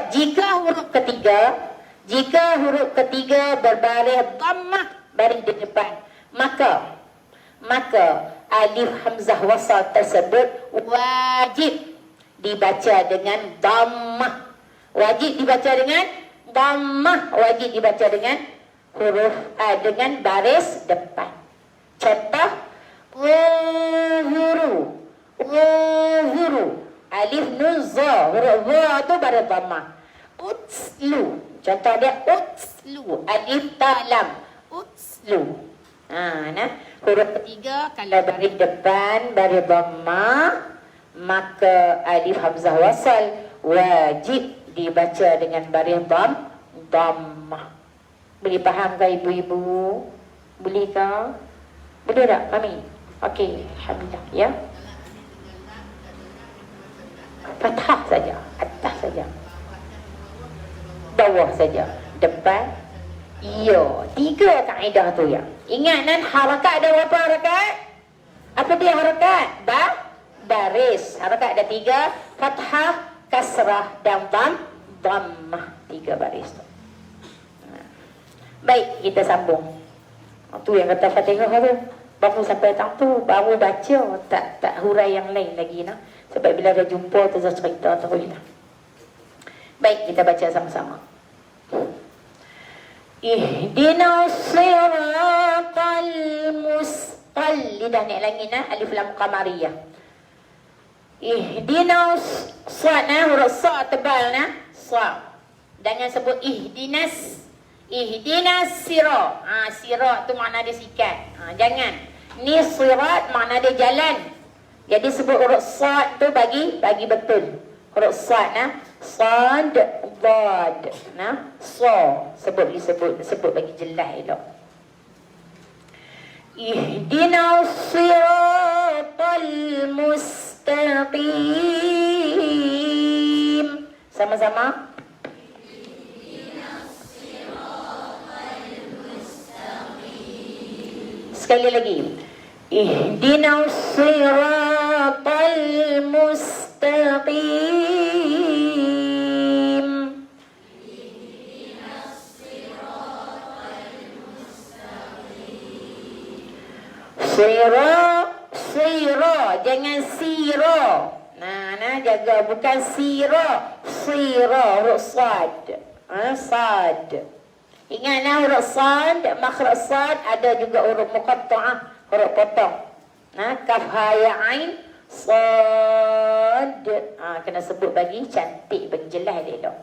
Speaker 2: Jika huruf ketiga berbaris dhammah baris di depan, maka alif hamzah wasal tersebut wajib dibaca dengan dhammah. Wajib dibaca dengan huruf dengan baris depan. Contoh, zuhuru, alif nun za, huruf za tu baris dhammah. Utslu, contoh dia utslu, alif ta lam, utslu. Huruf ketiga kalau baris depan baris dhammah, maka alif hamzah wasal wajib dibaca dengan baris dhammah. Boleh faham ke ibu-ibu? Boleh ke? Boleh tak, Mami? Okey, alhamdulillah ya. Fathah saja, atas saja, bawah saja, depan. Ya, 3 kaedah tu ya. Ingat nan harakat ada berapa harakat? Apa dia harakat? Baris. Harakat ada 3, fathah, kasrah dan dhammah. 3 baris tu. Baik, kita sambung. Tu yang kata Fatihah tu. Baru sampai tak tu, baru baca, tak hurai yang lain lagi nah. Sebab bila dah jumpa tu cerita terus lah. Baik, kita baca sama-sama. Ihdinas siratal mustaqim. Lidah naik lagi nah, alif lam qamariyah. Ihdinas huruf sa tebal nah, sa. Jangan sebut ihdinas sira. Sira tu makna dia sikat. Jangan. Ni sirat makna dia jalan. Jadi sebut huruf sad tu bagi betul. Huruf sad nah, sad, dad, nah, sa. Sebut bagi jelas elok. Ihdinas siratal mustaqim. Sama-sama. Sekali lagi. Ihdinas siratal mustaqim. Sira, jangan sira. Nah, jaga, bukan sira. Sira, huruf sad. Sad. Ingatlah huruf sad, makhraj sad ada juga huruf muqatta'ah, huruf potong. Kaf ha ya ain sad. Kena sebut bagi cantik, bagi jelas elok.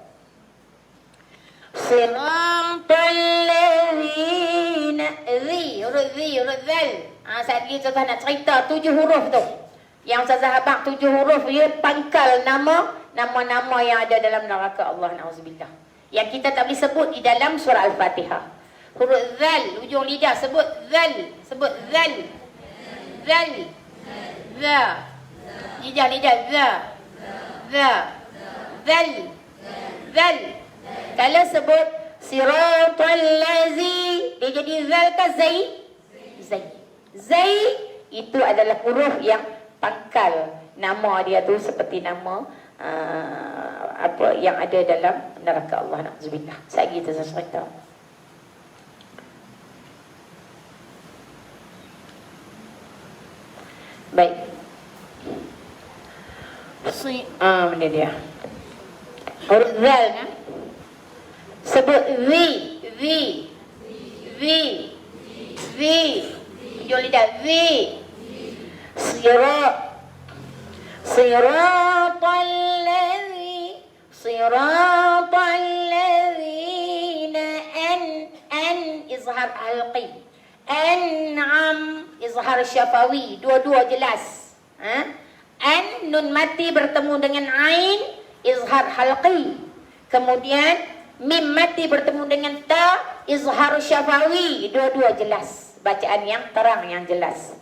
Speaker 2: Siratal ladzina, huruf zal. Saat ni Ustazah nak cerita 7 huruf tu. Yang Ustazah habaq 7 huruf dia pangkal nama-nama yang ada dalam neraka Allah, na'udzubillah. Yang kita tak boleh sebut di dalam surah Al-Fatihah. Huruf zal, ujung lidah sebut zal. Sebut zal. Zal. Za. Lidah za. Za. Zal. Zal. Kalau sebut siratal lazi, dia jadi zal ke zai? Zai itu adalah huruf yang pangkal. Nama dia tu seperti nama apa yang ada dalam neraka Allah, na'udzubillah. Sekali kita cerita. Baik. Mana dia? Huruf zal kan? Sebut zi. Ujung lidah zi. Siratal ladzina an izhar halqi, an'am izhar syafawi, dua-dua jelas. An nun mati bertemu dengan ain izhar halqi, kemudian mim mati bertemu dengan ta izhar syafawi, dua-dua jelas, bacaan yang terang, yang jelas.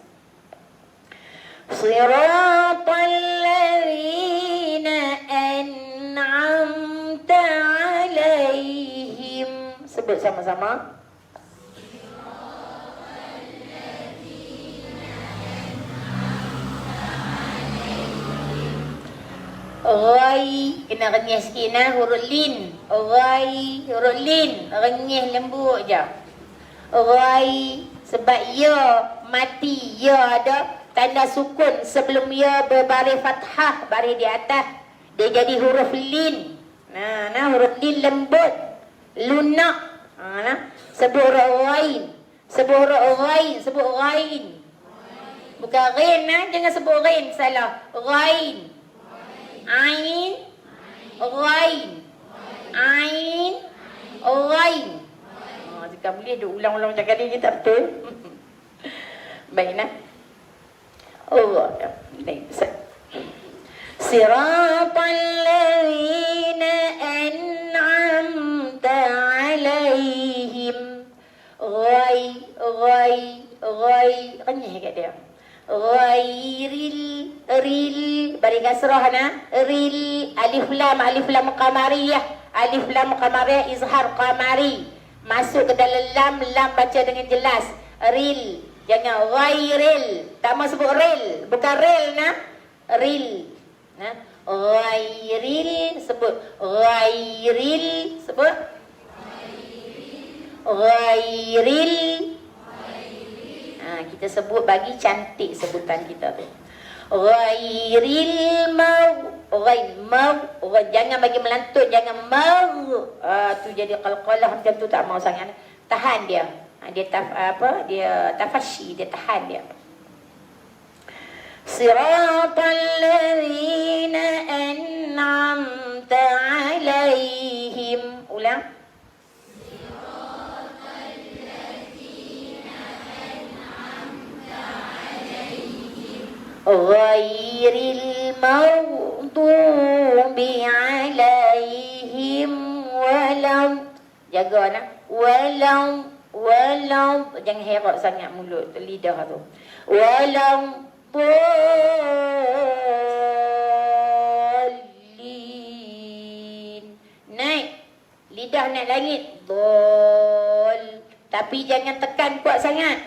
Speaker 2: Siratal ladzina an'amta alaihim. Sebut sama-sama. Siratal ladzina Rai, kena renyah sikit nah, huruf lin. Rai, huruf lin, renyah lembut je. Rai, sebab ya mati, ya ada tanda sukun sebelum ya berbaris fathah, baris di atas. Dia jadi huruf lin. Nah, huruf lin lembut. Lunak. Nah, sebut huruf ghain. Sebut huruf ghain, sebut ghain. Bukan ghain nah, jangan sebut ghain, salah. Ghain. Ain, ghain. Ain, ghain. Jika boleh dia ulang-ulang cakap dia tak betul. Baik nah. Allah. Baik. Siratal ladzina an'amta 'alaihim. Ghai. Renyah kat dia. Ghairil ril bari kasrah na ril alif lam qamariyah, alif lam qamariyah izhar qamari, masuk ke dalam lam baca dengan jelas. Ril, jangan ghairil, tak mau sebut ril, bukan ril na, ril nah. Ghairil sebut ghairil, sebut ghairil. Kita sebut bagi cantik sebutan kita tu. Ghairil mau, jangan bagi melantut, jangan mau. Tu jadi qalqalah macam tu tak mau sangat. Tahan dia. Dia dia tafashi, dia tahan dia. Siratal ladzina an'amta 'alaihim. Ulang. Ghairil maghdubi 'alaihim walam. Jaga nak. Walam. Jangan herak sangat mulut, lidah tu. Walam dallin. Naik. Lidah naik langit. Dol. Tapi jangan tekan kuat sangat.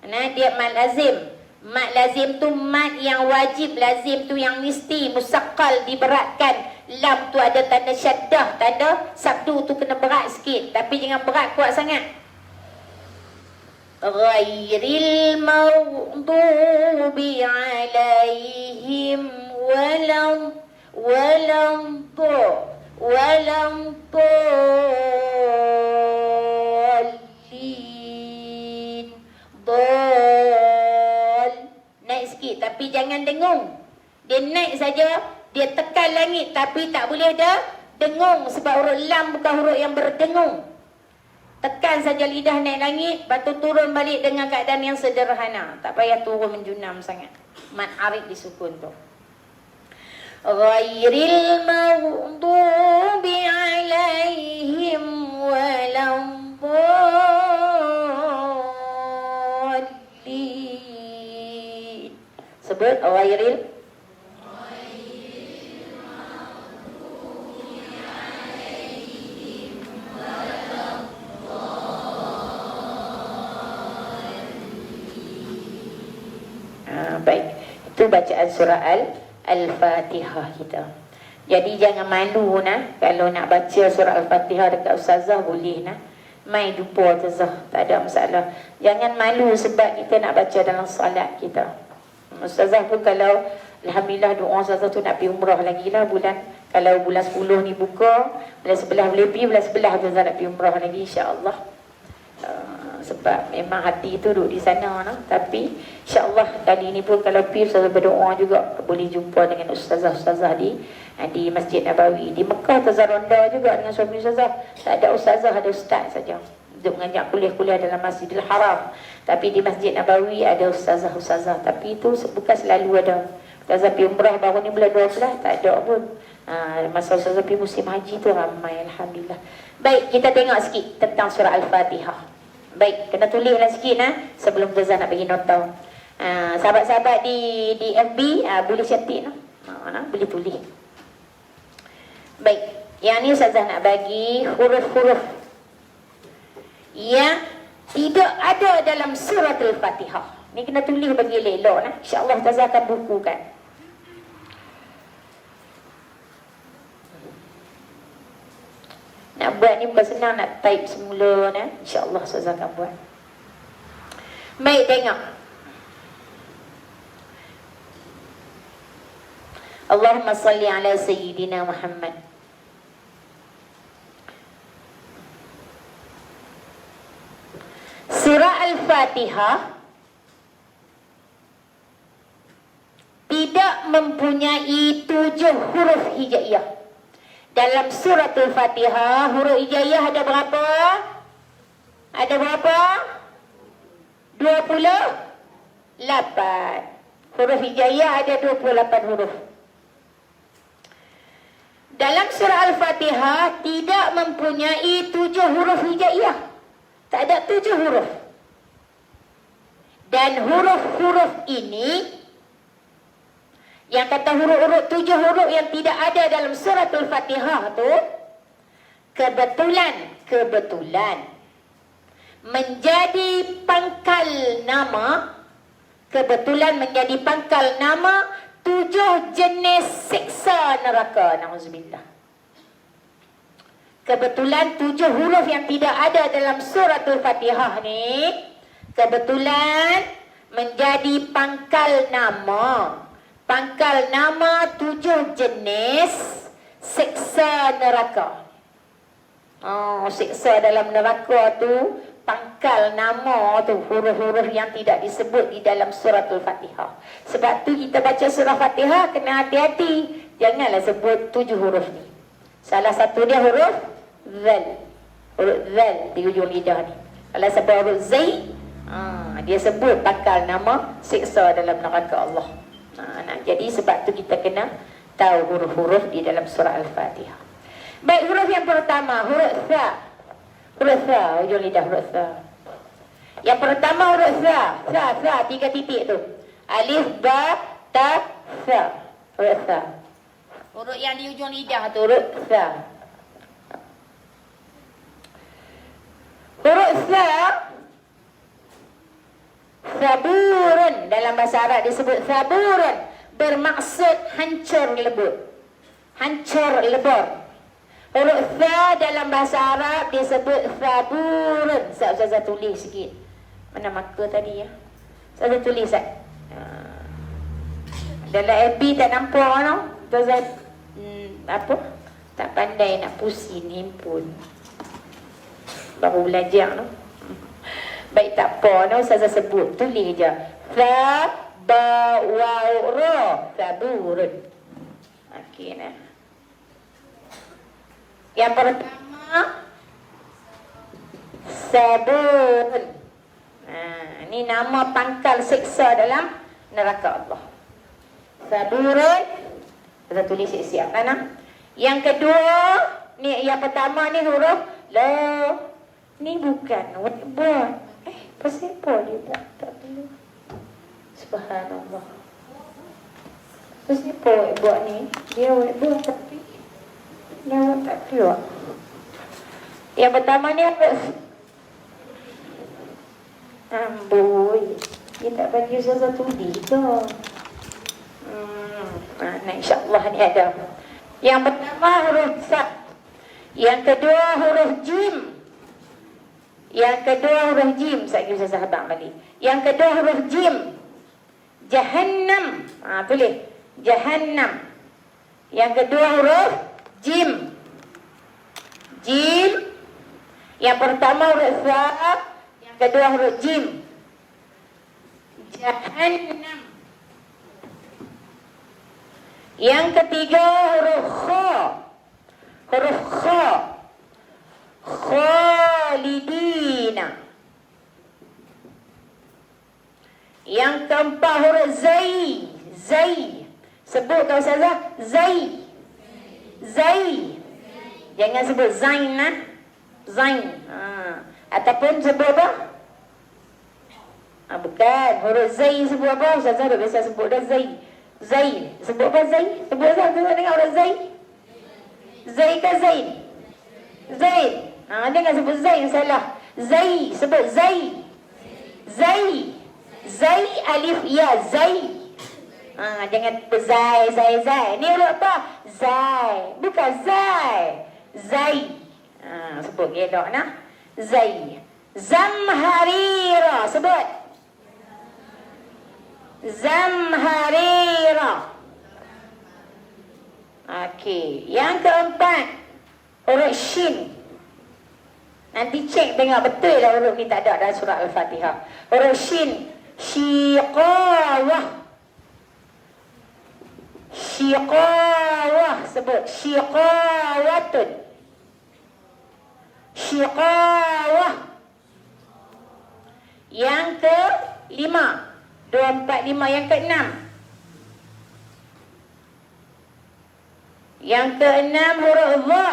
Speaker 2: Nah, dia mad lazim. Mat lazim tu mat yang wajib, lazim tu yang mesti, musaqqal diberatkan. Lam tu ada tanda syaddah, tanda sabdu tu kena berat sikit, tapi jangan berat kuat sangat. Ghairil maghdubi 'alaihim walam tapi jangan dengung. Dia naik saja, dia tekan langit, tapi tak boleh dah dengung sebab huruf lam bukan huruf yang berdengung. Tekan saja lidah naik langit, lepas tu turun balik dengan keadaan yang sederhana. Tak payah turun menjunam sangat. Mad arid disukun tu. Ghairil maghdubi 'alaihim walam sebut ghairil baik. Itu bacaan surah Al-Fatihah kita. Jadi jangan malu nah, kalau nak baca surah Al-Fatihah dekat ustazah boleh nah. Mai jumpa ustazah, tak ada masalah. Jangan malu sebab kita nak baca dalam solat kita. Ustazah pun kalau alhamdulillah doa ustazah tu nak pergi umrah lagi lah bulan, kalau bulan 10 ni buka, bulan 11 boleh pergi, bulan 11 ustazah nak pergi umrah lagi insya-Allah. Sebab memang hati tu duduk di sana nah. Tapi insya-Allah kali ni pun kalau pergi ustazah berdoa juga boleh jumpa dengan ustazah-ustazah di Masjid Nabawi. Di Mekah ustazah ronda juga dengan suami ustazah. Tak ada ustazah, ada ustaz saja. Duduk mengajak kuliah-kuliah dalam Masjidil Haram. Tapi di Masjid Nabawi ada ustazah-ustazah. Tapi itu bukan selalu ada. Ustazah pergi umrah baru ni bulan 12 tak ada pun. Masa ustazah pergi musim haji tu ramai alhamdulillah. Baik, kita tengok sikit tentang surah Al-Fatihah. Baik, kena tulislah sikit nah sebelum ustazah nak bagi nota. Sahabat-sahabat di FB boleh cantik nah. Boleh tulis. Baik, yang ni ustazah nak bagi huruf-huruf yang tidak ada dalam surah Al-Fatihah. Ni kena tulis bagi elok nah. Insya-Allah ustazah akan bukukan. buat ni bukan senang nak type semula ni. InsyaAllah Ustazah akan buat. Baik, tengok. Allahumma salli ala Sayyidina Muhammad. Surah Al-Fatihah tidak mempunyai 7 huruf hijaiyah. Dalam surah Al-Fatihah, huruf hijaiyah ada berapa? Ada berapa? 28. Huruf hijaiyah ada 28 huruf. Dalam surah Al-Fatihah tidak mempunyai 7 huruf hijaiyah. Tak ada 7 huruf. Dan huruf-huruf ini, yang kata huruf-huruf 7 huruf yang tidak ada dalam surah Al-Fatihah tu, kebetulan menjadi pangkal nama, kebetulan menjadi pangkal nama 7 jenis siksa neraka. Na'udzubillah. Kebetulan 7 huruf yang tidak ada dalam surah Al-Fatihah ni, kebetulan menjadi pangkal nama 7 jenis siksa neraka. Siksa dalam neraka tu, pangkal nama tu, huruf-huruf yang tidak disebut di dalam surah Al-Fatihah. Sebab tu kita baca surah Fatihah kena hati-hati, janganlah sebut 7 huruf ni. Salah satu dia huruf Zal. Huruf Zal di hujung lidah ni. Kalau sebut huruf Zai, dia sebut pangkal nama siksa dalam neraka Allah. Jadi sebab tu kita kena tahu huruf-huruf di dalam surah Al-Fatihah. Baik, huruf yang pertama, huruf Tha. Huruf Tha, hujung lidah huruf Tha. Yang pertama huruf Tha. Tha, 3 titik tu. Alif, Ba, Ta, Tha. Huruf Tha. Huruf yang di hujung lidah tu, huruf Tha. Huruf Tha, saburun, dalam bahasa Arab disebut saburun, bermaksud hancur lebur, hancur lebur. Huruf Tha dalam bahasa Arab disebut saburun. Ustazah tulis sikit. Mana marker tadi ya? Ustazah tulis tak? Dalam FB tak nampak no? Ustazah apa? Tak pandai nak pusing handphone. Baru belajar no? Baik, tak apa, no, Ustazah sebut, tulis je. Tha, Ba, Waw, Ra, saburun. Okey, nah. Yang pertama, saburun. Ini nama pangkal siksa dalam neraka Allah. Saburun. Kita tulis siap-siap kan? Yang kedua, ni yang pertama ni huruf La. Ni bukan buat. Pasal apa dia buat tak dulu? Subhanallah. Pasal apa buat ni? Dia buat tapi dia tak keluar. Yang pertama ni apa? Amboi. Dia tak bagi Ustazah tulis tu. Nah, insyaAllah ni ada. Yang pertama huruf Sa. Yang kedua huruf Jim. Yang kedua huruf Jim. Saya kira Ustazah habang balik. Yang kedua huruf Jim. Jahannam. Tulis. Jahannam. Yang kedua huruf Jim. Jim. Yang pertama huruf Sa. Yang kedua huruf Jim. Jahannam. Yang ketiga huruf Kha. Huruf Kha. Khalidina. Yang keempat huruf Zai. Zai. Sebut kau Ustazah. Zai. Zai. Jangan sebut Zain lah. Zain. Ataupun sebut apa? Bukan. Huruf Zai sebut apa? Ustazah dah biasa sebut dah Zai. Zai. Sebut apa Zai? Sebut Ustazah. Ustazah dengar huruf Zai. Zai ke Zain? Zain. Jangan sebut Zain, salah. Zai. Sebut Zai. Zai. Zai alif ya. Zai. Jangan Zai. Ni huruf apa? Zai. Bukan Zai. Zai. Sebut gelak nah. Zai. Zamharira. Sebut. Zamharira. Okey. Yang keempat, huruf shin. Nanti cek tengok betul lah huruf ni tak ada dalam surah Al-Fatihah. Huruf shin. Syiqawah. Syiqawah. Sebut. Syiqawatun. Syiqawah. Yang ke 5. 2, 4, 5. Yang ke 6. Yang ke 6 huruf dha.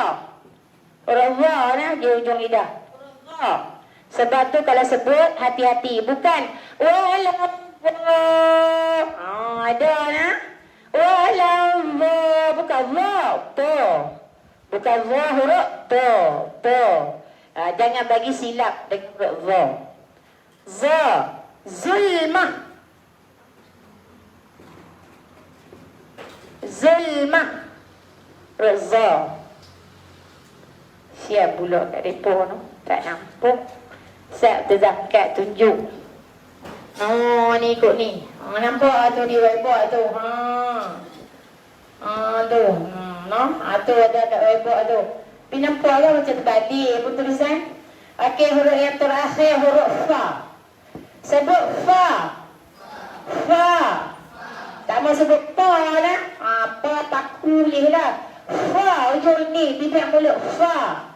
Speaker 2: Huruf dha nah di ujung lidah. Huruf dha. Sebab tu kalau sebut hati-hati, bukan wala dha. Ada nah. Wala dha, bukan dha. Tu. Bukan dha huruf tu. Tu. Jangan bagi silap dengan huruf dha. Za. Zulmah. Zulmah. Reza. Siap pula kat depa tu. Tak nampak. Siap terzakat tunjuk. Ni ikut ni. Nampak tu di whiteboard tu. Tu. Tu ada kat whiteboard tu. Tapi nampak kan macam terbalik pun tulisan. Okey, huruf yang terakhir huruf fa. Sebut fa. Fa. Tak mau sebut pa lah. Pa tak boleh lah. Fa ujung ni bibir mulut. Fa.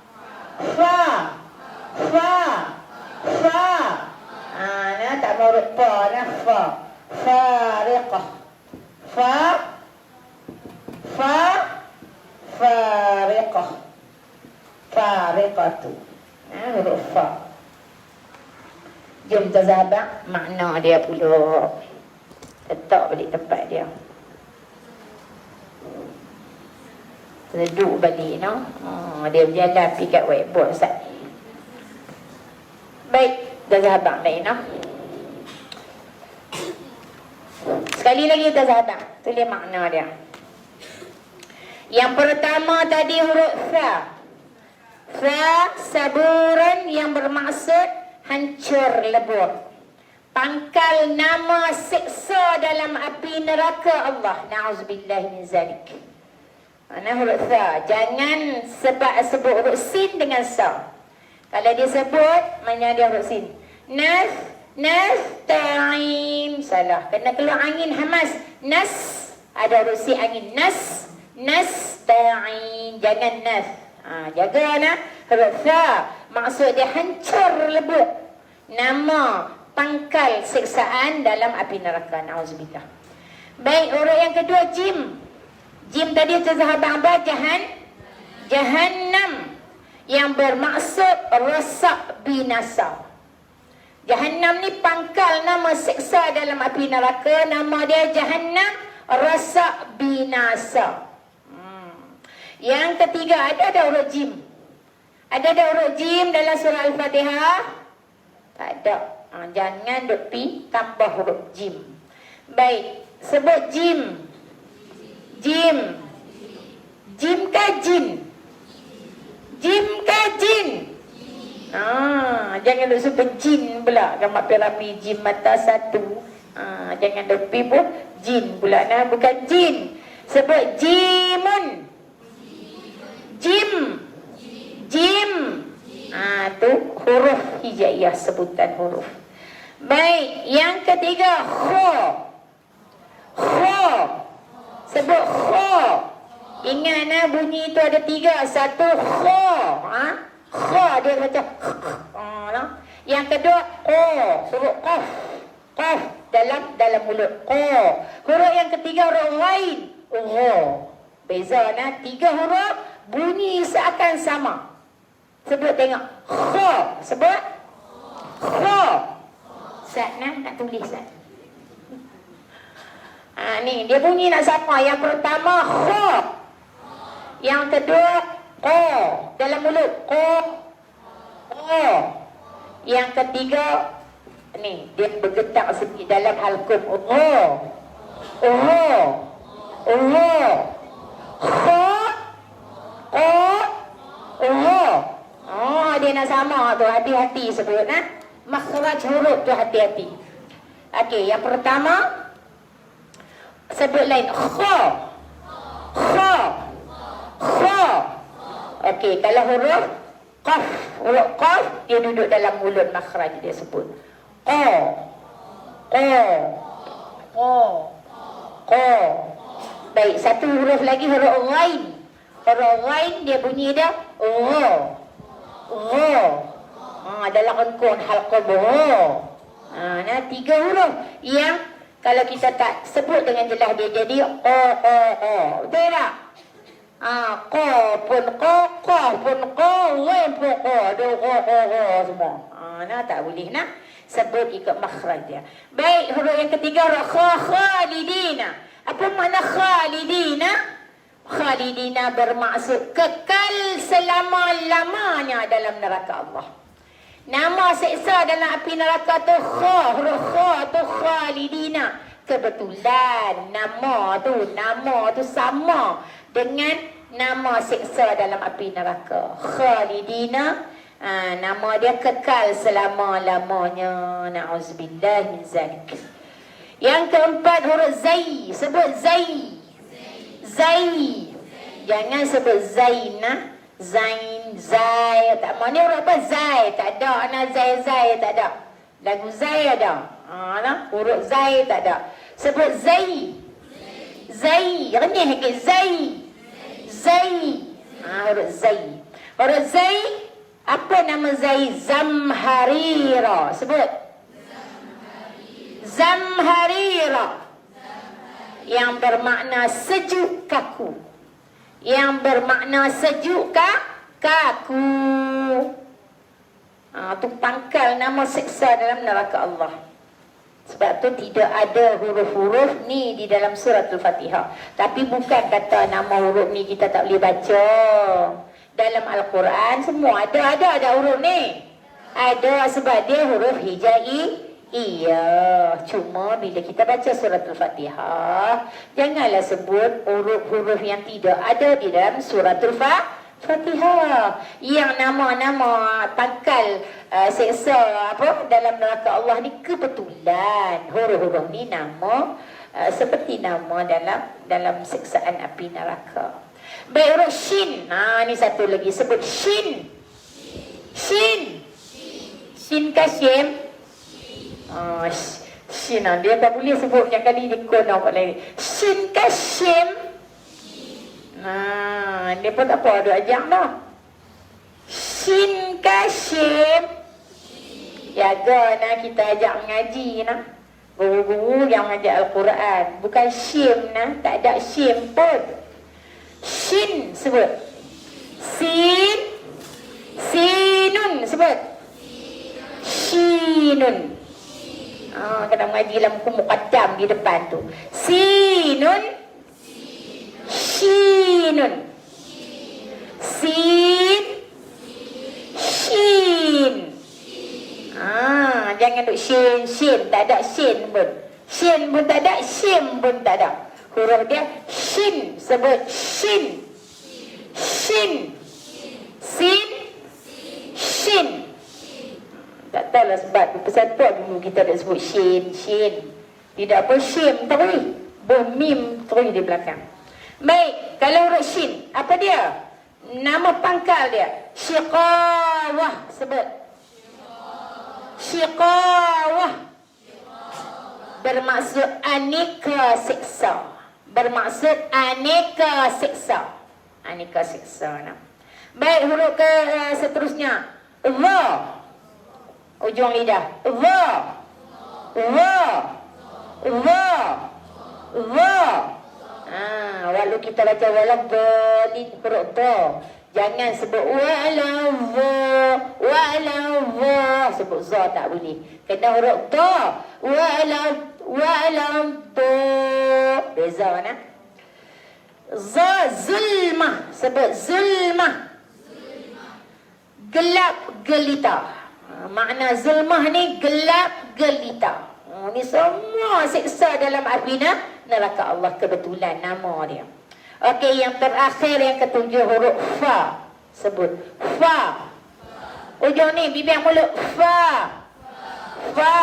Speaker 2: Fa. Fa. Fa. Nah tak mau huruf pa lah. Fa. Fariqah. Fa. Fa. Fariqah. Fariqatu. Huruf fa. Jom tazabak makna dia pula. Letak balik tempat dia. Duduk balik no. Dia berjalan pergi kat whiteboard Ustaz. Baik, tazabak lain no. Sekali lagi tazabak. Tulis makna dia. Yang pertama tadi huruf fa. Fa saburan yang bermaksud hancur lebur. Pangkal nama siksa dalam api neraka Allah. Na'udzubillah min zalik. Mana huruf sa. Jangan sebut huruf sin dengan sa. Kalau dia sebut, mana dia huruf sin. Nasta'in. Salah. Kena keluar angin hamas. Nas. Ada huruf sin angin. Nasta'in. Jangan nas. Jaga nah. Huruf sa. Maksud dia hancur lebur. Nama pangkal siksaan dalam api neraka. Na'udzubillah. Baik, huruf yang kedua jim. Jim tadi tersahabat apa? Jahannam. Yang bermaksud rosak binasa. Jahannam ni pangkal nama siksa dalam api neraka. Nama dia Jahannam rosak binasa. Yang ketiga ada huruf jim. Ada huruf jim dalam surah Al-Fatihah? Tak ada. Jangan duk pi tambah huruf jim. Baik, sebut jim. Jim. Jim ke jin? Jim ke jin? Jangan duk sebut jin pula. Gambar perapi jim mata satu. Jangan duk pi pun jin pula. Nah, bukan jin. Sebut jimun. Jim. Jim. Tu huruf hijaiyah, sebutan huruf. Baik, yang ketiga kho. Kho. Sebut kho. Ingat bunyi itu ada 3. Satu kho. Kho dia macam yang kedua ko. Huruf qaf. Qaf dalam mulut. Ko. Huruf yang ketiga huruf ghain. Beza 3 huruf bunyi seakan sama. Sebut tengok. Kho. Sebut. Kho. Sat nak tulis Sat. Ni dia bunyi nak sama. Yang pertama kho. Yang kedua ko. Dalam mulut. Ko. Ko. Yang ketiga ni dia bergetak sikit dalam halkum. Kho. Ko. Ko. pertama tu hati-hati sebut makhraj huruf tu hati-hati. Okey, yang pertama sebut lain kha. Kha. Kha. Okey, kalau huruf qaf, huruf qaf dia duduk dalam mulut makhraj dia sebut. Qa. Qa. Qa. Qa. Baik, satu huruf lagi huruf ghain. Huruf ghain dia bunyi dia gha. Gha. Dalam rengkun halqa gha. Nah, 3 huruf yang kalau kita tak sebut dengan jelas dia jadi betul tak? Qa pun qa, qa pun qa, ghain pun qa, semua. Nah, tak boleh nak sebut ikut makhraj dia. Baik, huruf yang ketiga huruf kha, khalidina. Apa makna khalidina? Khalidina bermaksud kekal selama-lamanya dalam neraka Allah. Nama seksa dalam api neraka tu kha, huruf kha tu khalidina. Kebetulan nama tu sama dengan nama seksa dalam api neraka. Khalidina, nama dia kekal selama-lamanya. Na'udzubillah min zalik. Yang keempat huruf zai. Sebut zai. Zai. Jangan sebut zainah. Zain, zai, tak mana huruf apa? Zai, tak ada. Zai, tak ada. Lagu zai ada. Huruf zai tak ada. Sebut zai. Zai, renyih sikit. Zai. Zai. Huruf zai. Huruf zai, apa nama zai? Zamharira. Sebut. Zamharira. Yang bermakna sejuk kaku. Yang bermakna sejuk kaku. Tu pangkal nama seksa dalam neraka Allah. Sebab tu tidak ada huruf-huruf ni di dalam surah Al-Fatihah. Tapi bukan kata nama huruf ni kita tak boleh baca. Dalam Al-Quran semua ada huruf ni. Ada sebab dia huruf hijai. Iya, cuma bila kita baca surat Al-Fatihah, janganlah sebut huruf-huruf yang tidak ada di dalam surat Al-Fatihah. Yang nama-nama pangkal seksa dalam neraka Allah ni kebetulan huruf-huruf ni nama seperti nama dalam siksaan api neraka. Baik, huruf shin. Ni satu lagi sebut shin. Shin. Shin ka shin? Shin dia tak boleh sebut yang kali dia kena buat lain. Shin ka shin? Dia pun tak apa ada ajak dah. Shin ka shin? Jaga kita ajak mengaji guru-guru yang mengajar Al-Quran. Bukan shim tak ada shim pun. Shin sebut. Sin. Sinun sebut. Shinun. Kena mengaji dalam buku muqaddam di depan tu. Sinun. Shinun. Sin. Shin. Jangan duk shin. Tak ada shin pun. Shin pun tak ada, shim pun tak ada. Huruf dia shin. Sebut shin. Shin. Sin. Shin. Tak tahulah sebab persatuan dulu kita nak sebut shin. Tidak apa shim terus. Bermim terus di belakang. Baik, kalau huruf shin, apa dia? Nama pangkal dia. Syiqawah. Sebut. Syiqawah. Bermaksud aneka siksa. Bermaksud aneka siksa. Aneka siksa. Baik, huruf ke seterusnya. Dha. Ujung lidah. Dha. Dha. Dha. Dha. Walau kita baca walau dhalin huruf dha. Jangan sebut walau dha. Sebut za tak boleh. Kena huruf dha. Walau dha. Beza za zulmah. Sebut zulmah. Gelap gelita. Makna zulmah ni gelap gelita. Ni semua siksa dalam api neraka Allah. Kebetulan nama dia. Okey, yang terakhir yang ketujuh huruf fa. Sebut fa. Ujung ni bibir mulut. Fa. Fa.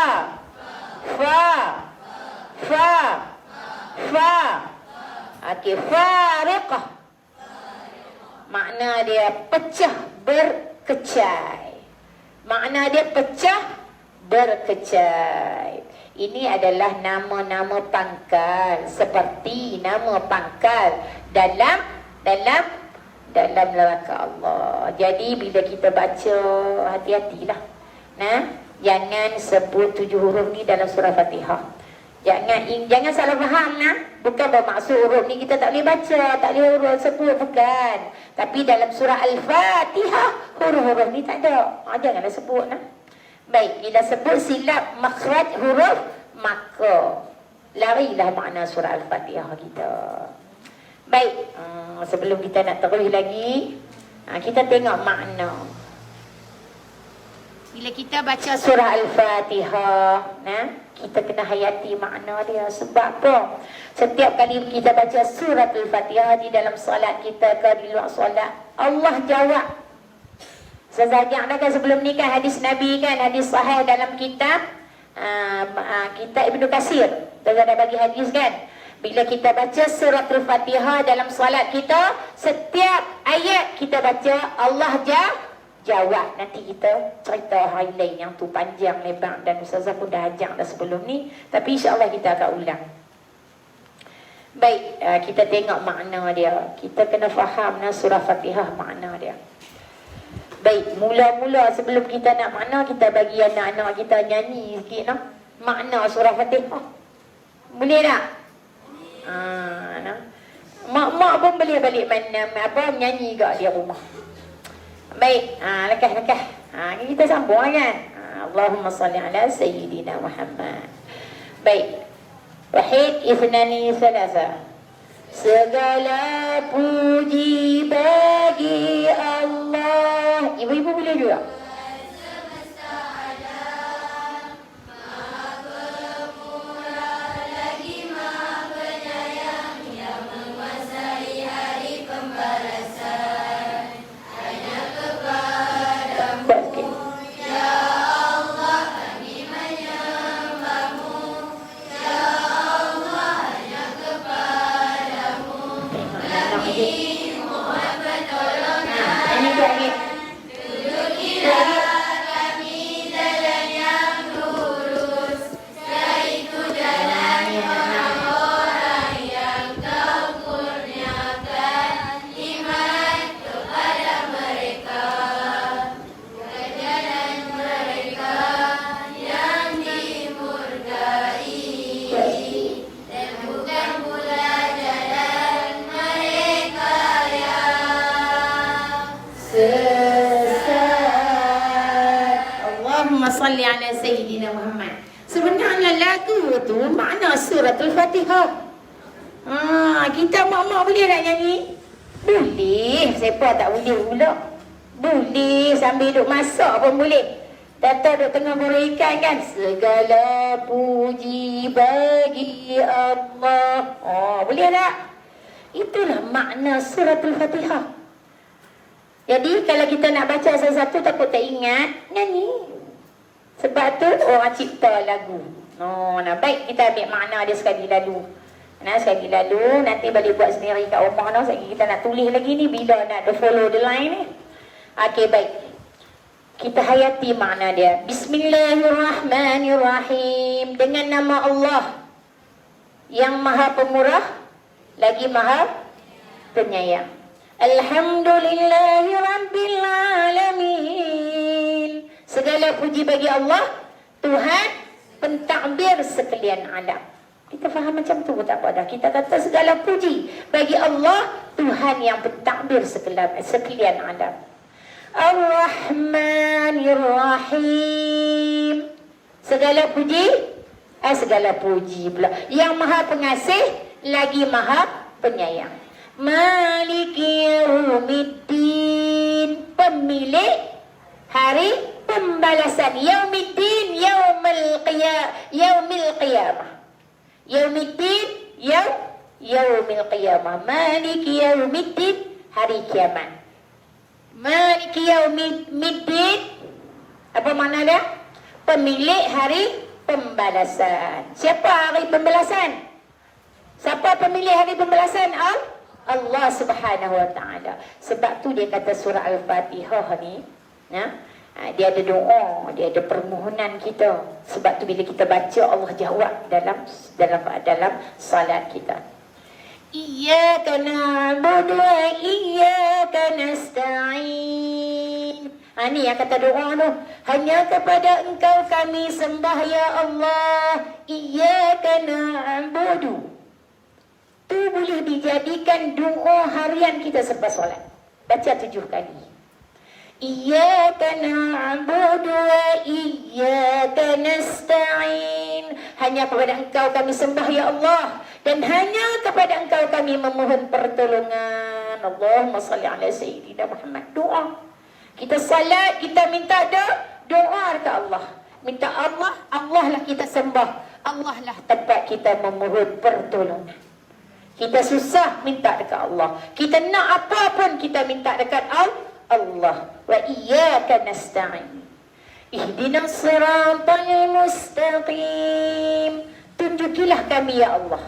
Speaker 2: Fa. Fa. Fa. Okey, fariqah. Makna dia pecah, berkecai. Makna dia pecah, berkecai. Ini adalah nama-nama pangkal, seperti nama pangkal dalam neraka Allah. Jadi bila kita baca, hati-hatilah. Nah, jangan sebut 7 huruf ni dalam surah Fatihah. Jangan salah faham nah. Bukan bermaksud huruf ni kita tak boleh baca, tak boleh huruf sebut, bukan. Tapi dalam surah Al-Fatihah huruf-huruf ni tak ada. Janganlah sebut nah. Baik, bila sebut silap makhraj huruf, maka larilah makna surah Al-Fatihah kita. Baik, sebelum kita nak terus lagi, kita tengok makna. Bila kita baca surah Al-Fatihah, kita kena hayati makna dia. Sebab apa? Setiap kali kita baca surah Al-Fatihah di dalam solat kita ke di luar solat, Allah jawab. Sejak kan sebelum ni kan hadis Nabi kan, hadis sahih dalam kitab Ibnu Katsir. Dia dah bagi hadis kan. Bila kita baca surah Al-Fatihah dalam solat kita, setiap ayat kita baca Allah jawab. Nanti kita cerita hari lain yang tu panjang lebar dan Ustazah pun dah ajak dah sebelum ni, tapi insya-Allah kita akan ulang. Baik, kita tengok makna dia. Kita kena faham surah Fatihah makna dia. Baik, mula-mula sebelum kita nak makna, kita bagi anak-anak kita nyanyi sikit makna surah Fatihah. Boleh tak? Mak pun boleh balik mana nyanyi kat dia rumah. Baik, lekas. Kita sambung kan. Allahumma salli ala Sayyidina Muhammad. Baik. Wahid, ithnani, thalatha. Segala puji bagi Allah. Ibu-ibu boleh juga. Salli ala Sayyidina Muhammad. Sebenarnya lagu tu makna surah Al-Fatihah. Kita mak-mak boleh tak nyanyi? Boleh. Siapa tak boleh pula? Boleh. Sambil duduk masak pun boleh. Tata duduk tengah goreng ikan kan. Segala puji bagi Allah. Boleh tak? Itulah makna surah Al-Fatihah. Jadi kalau kita nak baca sesuatu takut tak ingat, nyanyi. Sebab tu orang cipta lagu. Baik, kita ambil makna dia sekali lalu. Sekali lalu, nanti balik buat sendiri kat rumah. Sekali kita nak tulis lagi ni, bila nak follow the line ni. Okey, baik. Kita hayati makna dia. Bismillahirrahmanirrahim. Dengan nama Allah yang maha pemurah, lagi maha penyayang. Alhamdulillahi Rabbil Alamin. Segala puji bagi Allah, Tuhan pentadbir sekalian alam. Kita faham macam tu tak apa dah. Kita kata segala puji bagi Allah, Tuhan yang pentadbir sekalian alam. Ar-Rahmanir-Rahim. Segala puji pula. Yang maha pengasih, lagi maha penyayang. Maliki yaumiddin. Pemilik hari pembalasan. Yaumiddin, yaumil qiyamah. Yaumiddin, yaumil qiyamah. Maliki yaumiddin, hari kiamat. Maliki yaumiddin, Apa makna dia? Pemilik hari pembalasan. Siapa hari pembalasan? Siapa pemilik hari pembalasan? Allah Subhanahu Wa Taala. Sebab tu dia kata surah Al-Fatihah ni, dia ada doa, dia ada permohonan kita. Sebab tu bila kita baca, Allah jawab dalam salat kita. Iyyaka na'budu wa iyyaka nasta'in. Ni yang kata doa tu. Hanya kepada Engkau kami sembah ya Allah. Iyyaka na'budu. Tu boleh dijadikan doa harian kita selepas solat. Baca 7 kali. Iyyaka na'budu wa iyyaka nasta'in. Hanya kepada Engkau kami sembah ya Allah, dan hanya kepada Engkau kami memohon pertolongan. Allahumma salli ala sayyidina Muhammad. Doa. Kita salat, kita minta doa ke Allah. Minta Allah, Allah lah kita sembah. Allah lah tempat kita memohon pertolongan. Kita susah, minta dekat Allah. Kita nak apa pun, kita minta dekat Allah. Wa iyyaka nasta'in. Ihdinas siratal mustaqim. Tunjukilah kami ya Allah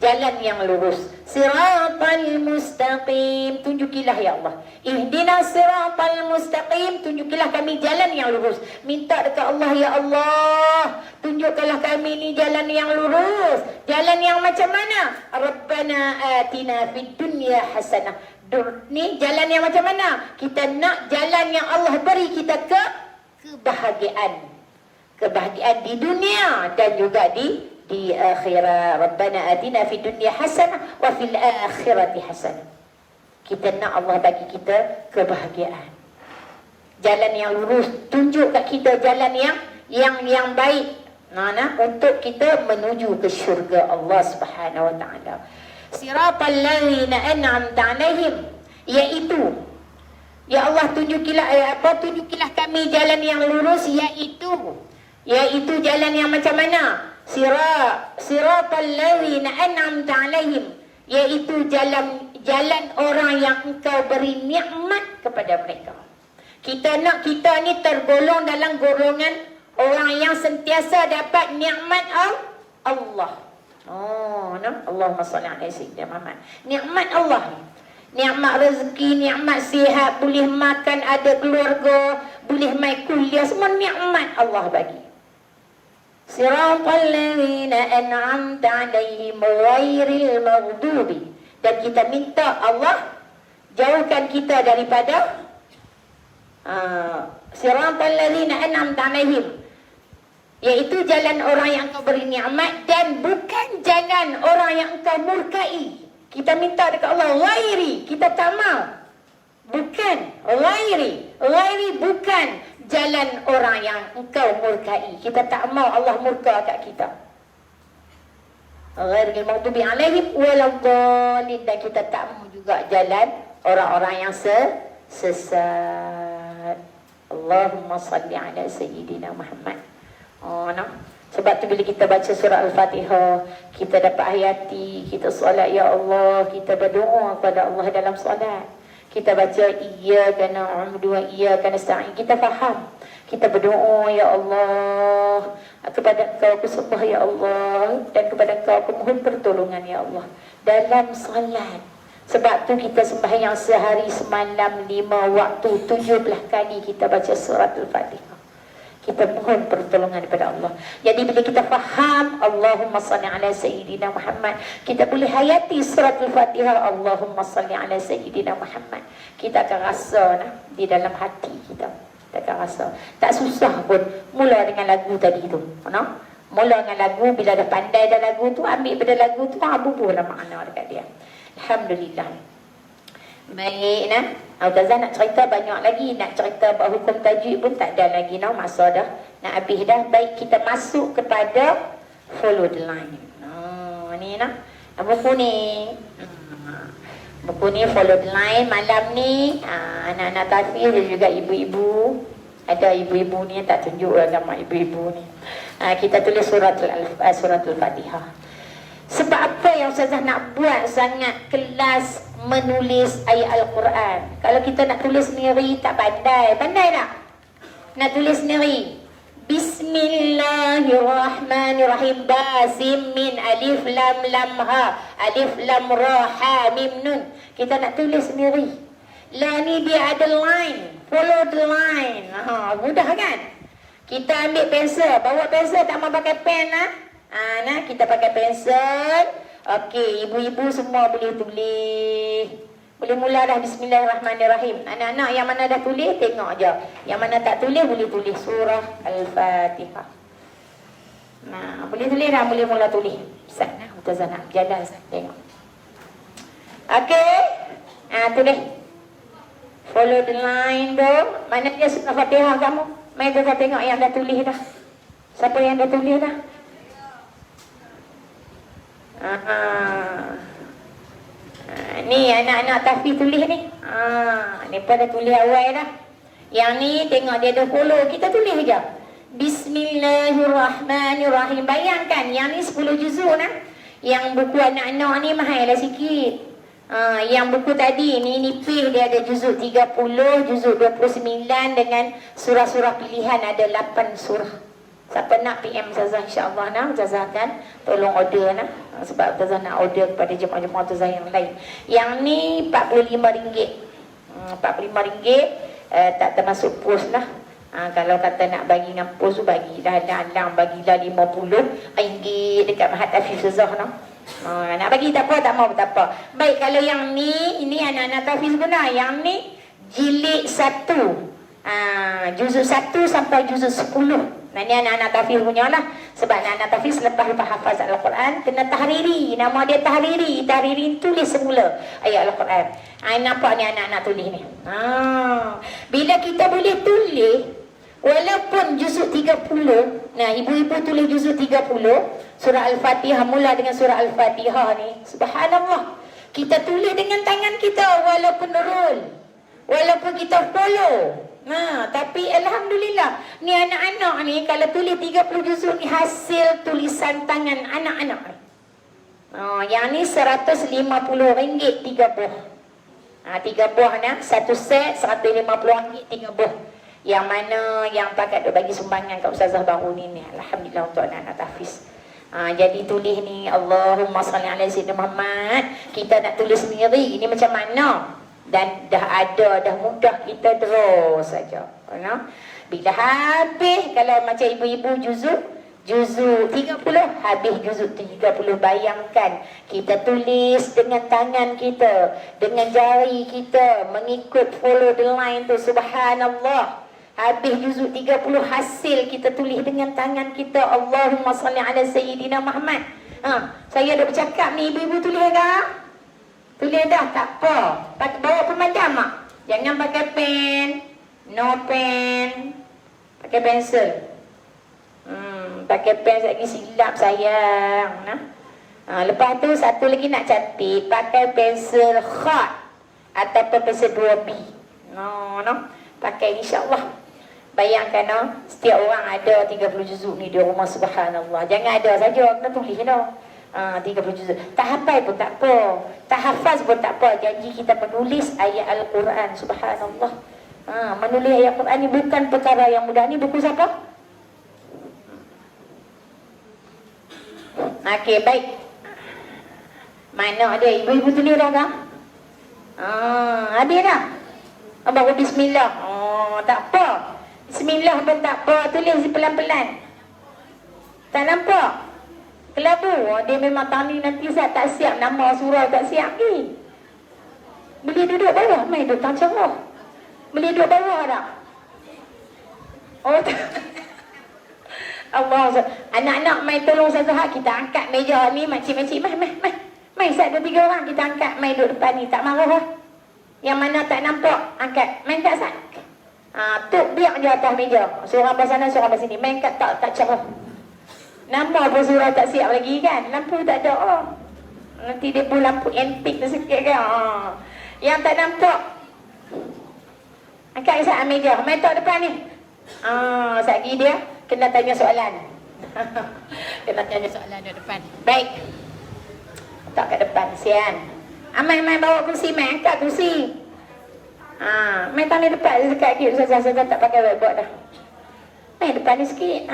Speaker 2: jalan yang lurus. Siratal mustaqim. Tunjukilah ya Allah. Ihdinas siratal mustaqim. Tunjukilah kami jalan yang lurus. Minta dekat Allah, ya Allah, tunjukkanlah kami ni jalan yang lurus. Jalan yang macam mana? Rabbana atina fid dunya hasanah. Ni jalan yang macam mana? Kita nak jalan yang Allah beri kita kebahagiaan. Kebahagiaan di dunia dan juga di akhirat. Rabbana atina fid dunya hasanah wa fil akhirati hasanah. Kita nak Allah bagi kita kebahagiaan. Jalan yang lurus, tunjuk kat kita jalan yang baik. Untuk kita menuju ke syurga Allah Subhanahu Wa Taala. Siratal ladzina an'amta 'alaihim, iaitu ya Allah tunjukilah tunjukilah kami jalan yang lurus, iaitu jalan yang macam mana? Siratal ladzina an'amta 'alaihim, iaitu jalan orang yang Engkau beri nikmat kepada mereka. Kita nak kita ni tergolong dalam golongan orang yang sentiasa dapat nikmat Allah. Allahumma salli ala sayyidina Muhammad. Nikmat Allah ni, nikmat rezeki, nikmat sihat, boleh makan, ada keluarga, boleh mai kuliah, semua nikmat Allah bagi. Siratal ladzina an'amta 'alaihim ghairil maghdubi. Dan kita minta Allah jauhkan kita daripada siratal ladzina an'amta 'alaihim, iaitu jalan orang yang Engkau beri nikmat, dan bukan jalan orang yang Engkau murkai. Kita minta dekat Allah ghairi, kita tak mau. Bukan ghairi bukan jalan orang yang Engkau murkai. Kita tak mau Allah murka kat kita. Ghairil maghdubi 'alaihim waladdallin. Dan kita tak mau juga jalan orang-orang yang sesat. Allahumma salli ala sayyidina Muhammad. Sebab tu bila kita baca surah Al-Fatihah, kita dapat hayati, kita solat ya Allah, kita berdoa kepada Allah dalam solat. Kita baca iyyaka na'budu wa iyyaka nasta'in, kita faham. Kita berdoa ya Allah, kepada Engkau aku sembah ya Allah, dan kepada Engkau aku mohon pertolongan ya Allah dalam solat. Sebab tu kita sembahyang sehari semalam 5 waktu, 17 kali kita baca surah Al-Fatihah. Kita mohon pertolongan daripada Allah. Jadi bila kita faham Allahumma salli ala sayyidina Muhammad, kita boleh hayati surat Al-Fatihah Allahumma salli ala sayyidina Muhammad. Kita akan rasa di dalam hati kita. Kita akan rasa. Tak susah pun mula dengan lagu tadi tu. Mula dengan lagu, bila dah pandai dah lagu tu, ambil pada lagu tu, bubuhlah makna dekat dia. Alhamdulillah. Baik, Ustazah nak cerita banyak lagi. Nak cerita hukum tajwid pun tak ada lagi, masa dah nak habis dah. Baik, kita masuk kepada follow the line. Ni buku ni. Buku ni follow the line. Malam ni anak-anak tahfiz dan juga ibu-ibu. Ada ibu-ibu ni, tak tunjuk nama ibu-ibu ni. Kita tulis surat Al-Fatihah. Sebab apa yang Ustazah nak buat sangat kelas menulis ayat Al-Quran? Kalau kita nak tulis sendiri tak pandai. Pandai tak? Nak tulis sendiri. Bismillahirrahmanirrahim. Basim min alif lam lam ha. Alif lam ra ha mim nun. Kita nak tulis sendiri. La ni dia ada line. Follow the line. Mudah kan? Kita ambil pensel. Bawa pensel tak mau pakai pen lah. Nah, kita pakai pensel. Okey, ibu-ibu semua boleh tulis. Boleh mula dah. Bismillahirrahmanirrahim. Anak-anak yang mana dah tulis, tengok je. Yang mana tak tulis, boleh tulis surah Al-Fatihah. Nah, boleh tulis dah, boleh mula tulis. Ustaz nak, Ustazah nak jalan, Ustaz. Tengok. Okey. Tulis. Follow the line tu. Mana dia surah Fatihah kamu? Mari kita tengok yang dah tulis dah. Siapa yang dah tulis dah? Ni anak-anak tahfiz tulis ni. Ni pada tulis awal dah. Yang ni tengok dia ada follow. Kita tulis je. Bismillahirrahmanirrahim. Bayangkan yang ni 10 juzuk nah. Yang buku anak-anak ni mahal lah sikit. Yang buku tadi ni nipis dia ada juzuk 30, juzuk 29 dengan surah-surah pilihan ada 8 surah. Siapa nak PM Ustazah insya-Allah nak Ustazah kan tolong order nah. Sebab Ustazah nak order kepada jemaah-jemaah Ustazah yang lain. Yang ni RM45. RM45 tak termasuk pos lah. Kalau kata nak bagi dengan pos tu bagilah dalam bagilah RM50 dekat Mahat Hafiz Ustazah noh. Nak bagi tak apa, tak mau tak apa. Baik, kalau yang ni ini anak-anak tahfiz guna. Yang ni jilid 1. Juzuk 1 sampai juzuk 10. Nah, ni anak-anak tahfiz punya lah. Sebab anak-anak tahfiz lepas hafaz Al-Quran kena tahriri. Nama dia tahriri. Tahriri tulis semula ayat Al-Quran. Nampak ni anak-anak tulis ni. Bila kita boleh tulis walaupun juzuk 30. Nah, ibu-ibu tulis juzuk 30. Surah Al-Fatihah mula dengan surah Al-Fatihah ni. Subhanallah. Kita tulis dengan tangan kita walaupun roll. Walaupun kita follow. Tapi Alhamdulillah. Ni anak-anak ni kalau tulis 30 juzuk ni hasil tulisan tangan anak-anak. Yang ni RM150 3 buah. 3 buah nah. Satu set RM150 3 buah. Yang mana yang pakat bagi sumbangan kat Ustazah baru ni. Alhamdulillah untuk anak-anak tahfiz. Jadi tulis ni Allahumma salli ala Sayyidina Muhammad. Kita nak tulis sendiri. Ini macam mana? Dan dah ada, dah mudah kita draw saja. Bila habis, kalau macam ibu-ibu juzuk 30, habis juzuk 30. Bayangkan, kita tulis dengan tangan kita, dengan jari kita, mengikut follow the line tu. Subhanallah. Habis juzuk 30 hasil kita tulis dengan tangan kita. Allahumma salli ala Sayyidina Muhammad. Saya dah bercakap ni, ibu-ibu tulis dah? Tulis dah, tak apa. Bawa pemadam mak. Jangan pakai pen. No pen. Pakai pensel. Pakai pen lagi silap sayang. Lepas tu satu lagi nak cantik, pakai pensel khat ataupun pensel 2B. Pakai insya-Allah. Bayangkan setiap orang ada 30 juzuk ni di rumah. Subhanallah. Jangan ada saja, kena tulis dah. 30 juzuk. Tak hafal pun tak apa. Tak hafaz pun tak apa. Janji kita menulis ayat Al-Quran. Subhanallah. Menulis ayat Al-Quran ni bukan perkara yang mudah. Ni buku siapa? Okey, baik. Mana ada ibu-ibu tulis dah kan? Habis dah. Baru bismillah. Tak apa. Bismillah pun tak apa. Tulis pelan-pelan. Tak nampak? Kelabu. Dia memang tani nanti saya tak siap nama surah, tak siap ni. Boleh duduk bawah. Mai duduk tak cerah. Boleh duduk bawah tak? Allah. Anak-anak mai tolong Ustazah. Kita angkat meja ni. Makcik-makcik. Mai saya ada 3 orang. Kita angkat. Mai duduk depan ni. Tak marah lah. Yang mana tak nampak. Angkat. Main kat sana. Tuk biar je atas meja. Seorang belah sana, seorang belah sini. Main kat tak cerah. Nama pun surah tak siap lagi kan. Lampu tak ada. Nanti dia pun lampu antik tu sikit kan. Yang tak nampak, angkat saat meja. Main tak depan ni. Sekejap dia kena tanya soalan. Kena tanya soalan di depan. Baik. Tak kat depan. Sian. Main bawa kursi. Main angkat kursi. Main tanya depan. Sekejap Ustazah tak pakai whiteboard dah. depan ni sikit.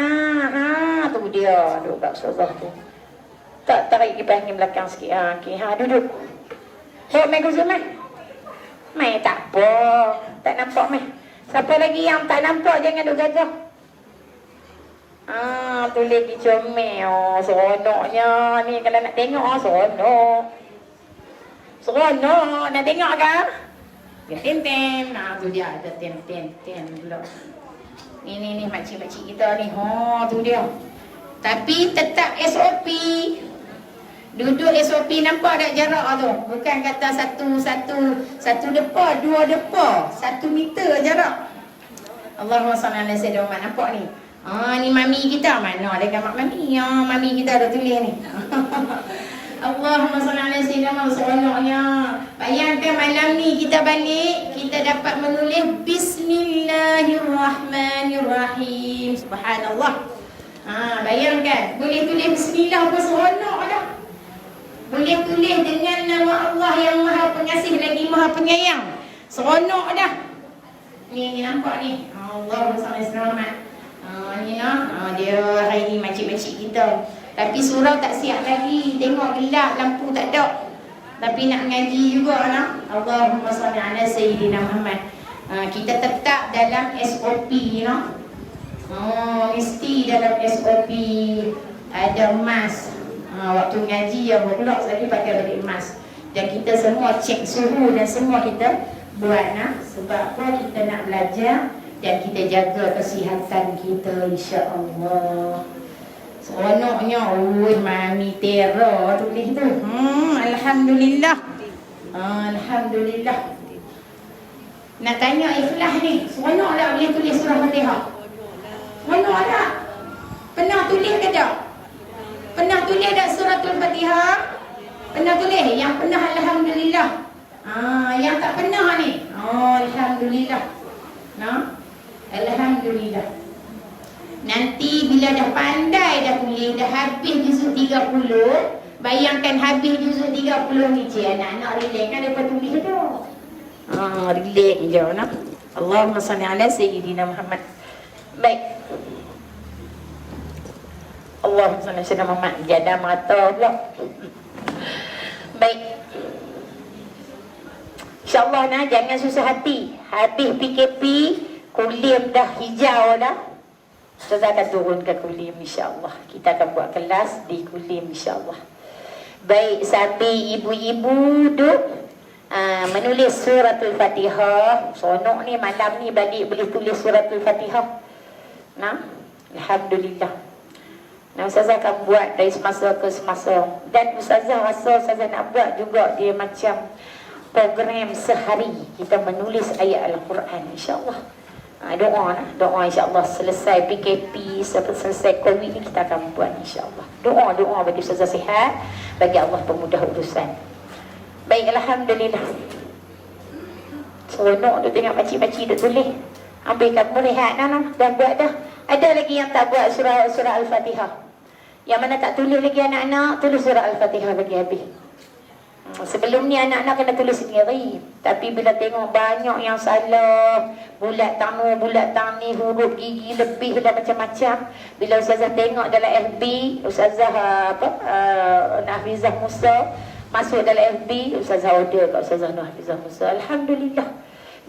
Speaker 2: Tu dia. Duduk kat Ustazah tu. Tak tarik ke panggil belakang sikit. Okey, duduk. Bawa mai kursi mai. Mai tak apa. Tak nampak mai. Siapa lagi yang tak nampak jangan duduk gagah. Tu lagi comel. Seronoknya ni kalau nak tengok seronok. Seronok nak tengok ke? Dia ten-ten. Tu dia ada ten-ten pula. Ni makcik-makcik kita ni. Tu dia. Tapi tetap SOP. Duduk SOP nampak tak jarak tu? Bukan kata satu depa, dua depa, 1 meter jarak. Allahumma salli ala sayyidina Muhammad. Nampak ni? Ni mami kita. Mana ada gambar mami? Mami kita ada tulis ni. Allahumma salli ala sayyidina Muhammad. Seronoknya. Bayangkan malam ni kita balik, kita dapat menulis Bismillahirrahmanirrahim. Subhanallah. Bayangkan, boleh tulis bismillah pun seronok dah. Boleh tulis dengan nama Allah yang Maha Pengasih lagi Maha Penyayang. Seronok dah. Ni nampak ni. Allahumma salli ala sayyidina Muhammad. Ni dia hari ni makcik-makcik kita. Tapi surau tak siap lagi. Tengok gelap, lampu tak ada. Tapi nak ngaji juga nak. Allahumma salli ala sayyidina Muhammad. Kita tetap dalam SOP, mesti dalam SOP. Ada emas. Waktu ngaji yang berkelok lagi pakai balik emas. Dan kita semua cek suhu dan semua kita buat sebab apa? Kita nak belajar dan kita jaga kesihatan kita, insya-Allah. Seronoknya. Mami Tera tulis tu. Alhamdulillah. Alhamdulillah. Nak tanya ikhlas ni, seronok tak boleh tulis surah Fatihah? Seronok tak? Pernah tulis ke tak? Pernah tulis tak suratul Fatihah? Pernah tulis? Yang pernah alhamdulillah. Yang tak pernah ni. Alhamdulillah. Alhamdulillah. Nanti bila dah pandai dah tulis, dah habis juzuk 30, bayangkan habis juzuk 30 ni anak-anak relax kan dapat tulis tu. Relax je Allahumma salli ala sayyidina Muhammad. Baik. Allahumma salli ala sayyidina Muhammad. Jadah mata pula. Baik. InsyaAllah jangan susah hati. Habis PKP, kulim dah hijau dah. Ustazah akan turun ke kulim, insyaAllah. Kita akan buat kelas di kulim, insyaAllah. Baik, sambil ibu-ibu duduk menulis suratul Fatihah. Sonok ni malam ni balik boleh tulis suratul Fatihah. Alhamdulillah. Ustazah akan buat dari semasa ke semasa. Dan Ustazah rasa Ustazah nak buat juga dia macam program sehari kita menulis ayat Al-Quran, insyaAllah. Doa insyaAllah selesai PKP, selesai COVID ni kita akan buat insyaAllah. Doa bagi Ustazah sihat, bagi Allah pemudah urusan. Baik, Alhamdulillah. Seronok tu tengok makcik-makcik duk tulis. Ambilkan berehat dah buat dah. Ada lagi yang tak buat surah Al-Fatihah. Yang mana tak tulis lagi anak-anak, tulis surah Al-Fatihah bagi habis. Sebelum ni anak-anak kena tulis sendiri. Tapi bila tengok banyak yang salah, bulat tang ni, huruf gigi lebih dan macam-macam. Bila Ustazah tengok dalam FB, Ustazah Nahfizah Musa masuk dalam FB, Ustazah order kat Ustazah Nahfizah Musa. Alhamdulillah.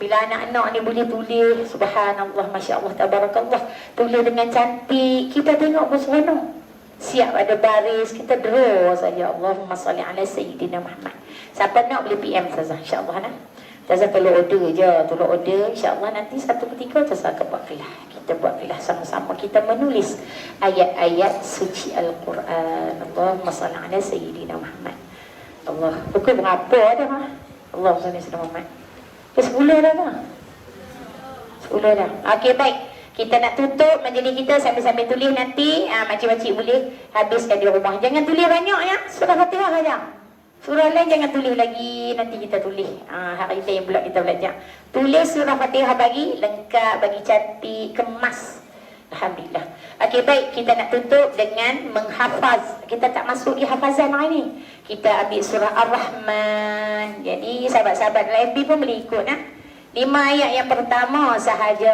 Speaker 2: Bila anak-anak ni boleh tulis, subhanallah, masya-Allah, tabarakallah, tulis dengan cantik, kita tengok pun seronok. Siap ada baris, kita draw saja. Allahumma salli ala sayyidina Muhammad. Siapa nak boleh PM Ustazah, insya-Allah Ustazah tolong order je, insya-Allah nanti satu ketika Ustazah akan buat kelas. Kita buat kelas sama-sama, kita menulis ayat-ayat suci Al-Quran. Allahumma salli ala sayyidina Muhammad. Allah, pukul berapa dah? Allahumma salli ala sayyidina Muhammad. 10 dah tak? 10 dah. Okey, baik. Kita nak tutup majlis kita sambil-sambil tulis nanti. Makcik-makcik boleh habiskan di rumah. Jangan tulis banyak ya. Surah Fatihah saja. Surah lain jangan tulis lagi. Nanti kita tulis. Hari lain pula kita belajar. Tulis surah Fatihah bagi lengkap, bagi cantik, kemas. Alhamdulillah. Okey, baik. Kita nak tutup dengan menghafaz. Kita tak masuk di hafazan hari ni. Kita ambil surah Ar-Rahman. Jadi sahabat-sahabat dalam FB pun boleh ikut. 5 ayat yang pertama sahaja.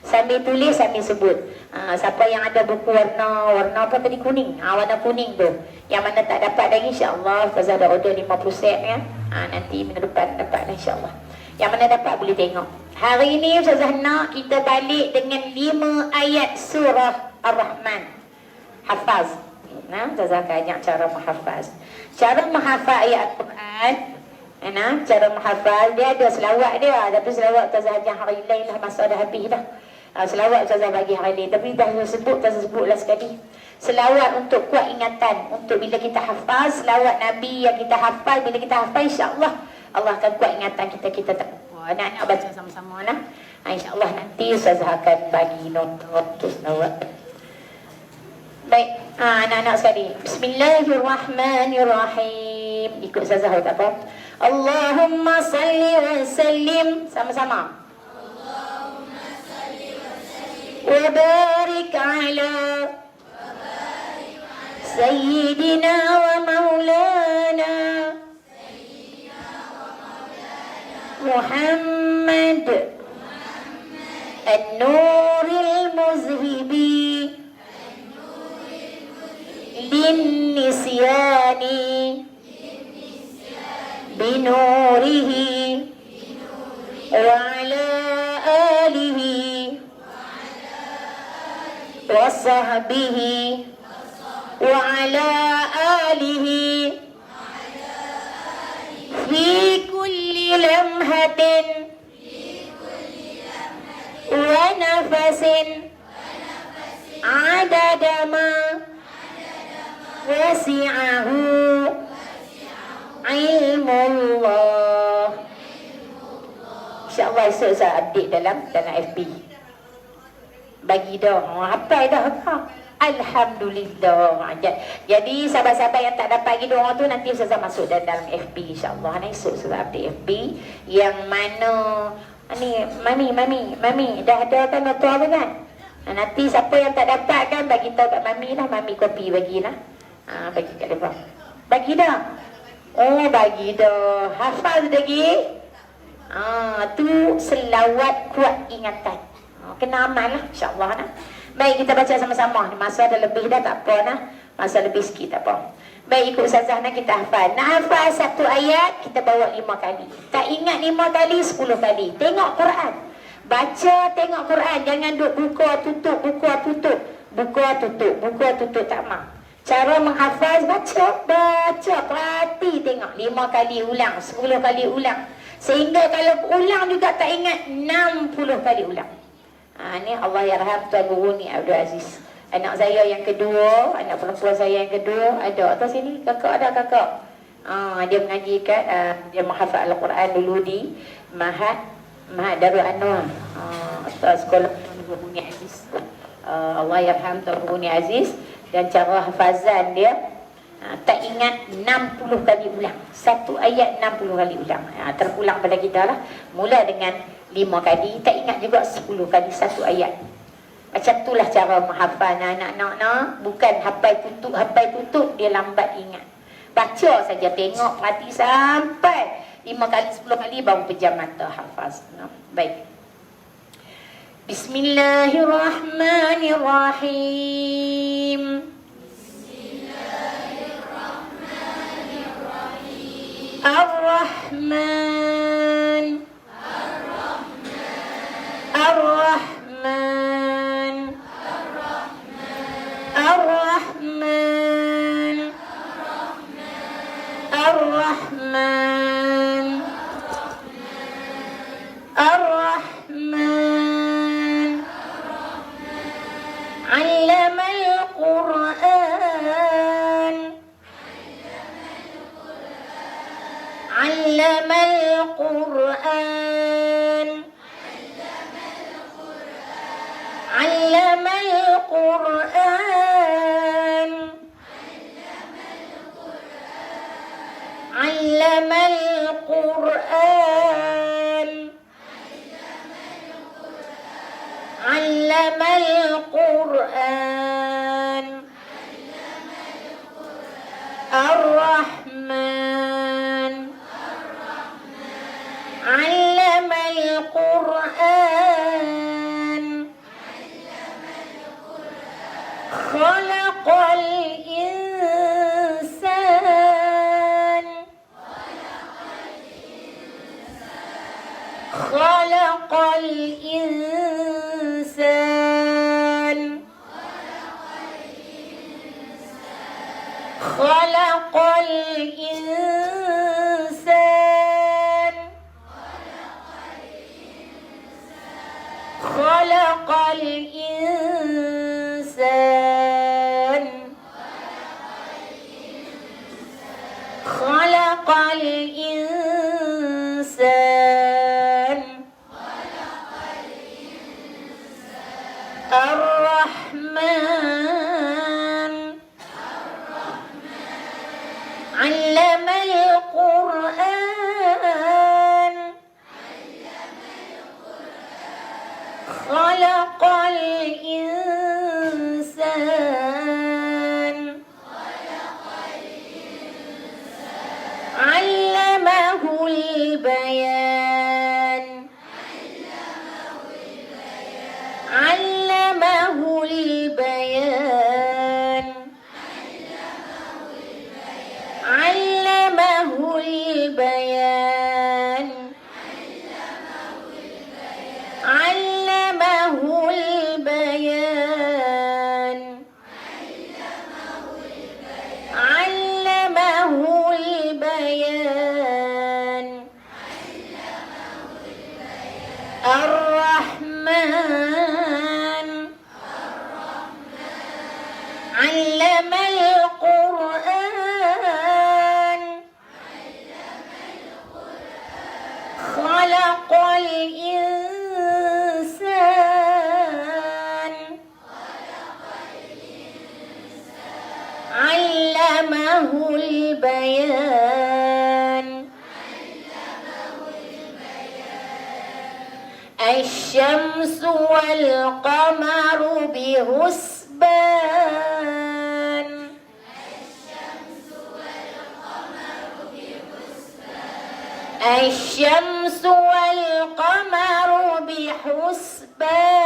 Speaker 2: Sambil tulis, sambil sebut. Siapa yang ada buku warna apa tadi, kuning, warna kuning tu, yang mana tak dapat lagi, insyaAllah Ustazah ada order 50 set ya. Nanti minggu depan dapat insyaAllah. Yang mana dapat boleh tengok. Hari ini Ustazah nak kita balik dengan 5 ayat surah Ar-Rahman. Hafaz. Ustazah akan ajak cara menghafaz. Cara menghafaz ayat Al-Quran, cara menghafaz dia ada selawat dia, tapi selawat Ustazah ajak hari lain dah, masa dah habis dah. Selawat Ustazah bagi hari lain, tapi dah sebutlah sekali. Selawat untuk kuat ingatan, untuk bila kita hafaz, selawat Nabi yang kita hafal, bila kita hafal insya-Allah Allah akan kuat ingatan kita tak lupa. Anak-anak baca sama-sama nah. Insya-Allah nanti Ustazah akan bagi notot untuk selawat. Baik, anak-anak sekali. Bismillahirrahmanirrahim. Ikut Ustazah tak apa. Allahumma salli wa sallim, sama-sama. Allahumma salli wa sallim wa barik ala sayyidina wa maulana Muhammad an-nuril muzhibi lin-nisyani binurihi wa ala alihi wa sahbihi wa ala alihi fi kulli lamhatin wa nafasin adada ma wasi'ahu ilmullah. InsyaAllah esok saya update dalam FB. Bagi dah, apa dah kau? Alhamdulillah. Jadi sahabat-sahabat yang tak dapat lagi doa tu, nanti Ustazah masuk dalam FB insyaAllah. Esok Ustazah update FB yang mana ni, Mami dah ada kan tu apa kan? Nanti siapa yang tak dapat kan, bagi tahu kat Mami lah. Mami kopi bagilah. Bagi kat depan. Bagi dah. Oh, bagi dah. Hafal lagi. Tu selawat kuat ingatan. Kena amal lah insyaAllah nah. Baik, kita baca sama-sama. Masa ada lebih dah tak apa nah. Masa lebih sikit tak apa. Baik, ikut Ustazah nak kita hafal. Nak hafal satu ayat, kita bawa 5 kali. Tak ingat 5 kali, 10 kali. Tengok Quran. Baca, tengok Quran. Jangan duduk buka tutup, buka tutup. Buka tutup, buka tutup, tak mah. Cara menghafaz, baca, perhati, tengok. 5 kali ulang, 10 kali ulang. Sehingga kalau ulang juga tak ingat, 60 kali ulang. Ni Allah yarham Tuan Guru ni Abdul Aziz. Anak saya yang kedua, anak perempuan saya yang kedua, ada atas sini, kakak ada kakak. Dia mengaji kat, dia menghafal Al-Quran dulu di Mahat Darul Anwar. Sekolah Tuan Guru ni Aziz. Allah yarham Tuan Guru ni Aziz. Dan cara hafazan dia, tak ingat 60 kali ulang. Satu ayat 60 kali ulang. Terpulang pada kita lah. Mula dengan 5 kali, tak ingat juga 10 kali satu ayat. Macam itulah cara menghafal anak-anak. Bukan hafal tutup, dia lambat ingat. Baca saja, tengok, perhati sampai 5 kali, 10 kali baru pejam mata hafaz. Baik. Bismillahirrahmanirrahim. Ar-Rahman. Ar-Rahman. Ar-Rahman. Ar-Rahman. Ar-Rahman. Allamal Quran. Allamal Quran. Allamal Quran. Allamal Quran. Allamal Quran. Ar-Rahman. Allamal Quran. الإنسان خلق الإنسان خلق الإنسان خلق الإنسان الرحمن علم القرآن خلق الإنسان علمه البيان علمه البيان علمه البيان علمه البيان علمه البيان الرحمن علم القرآن خلق الإنسان علمه البيان الشمس والقمر بحسبان الشمس والقمر بحسبان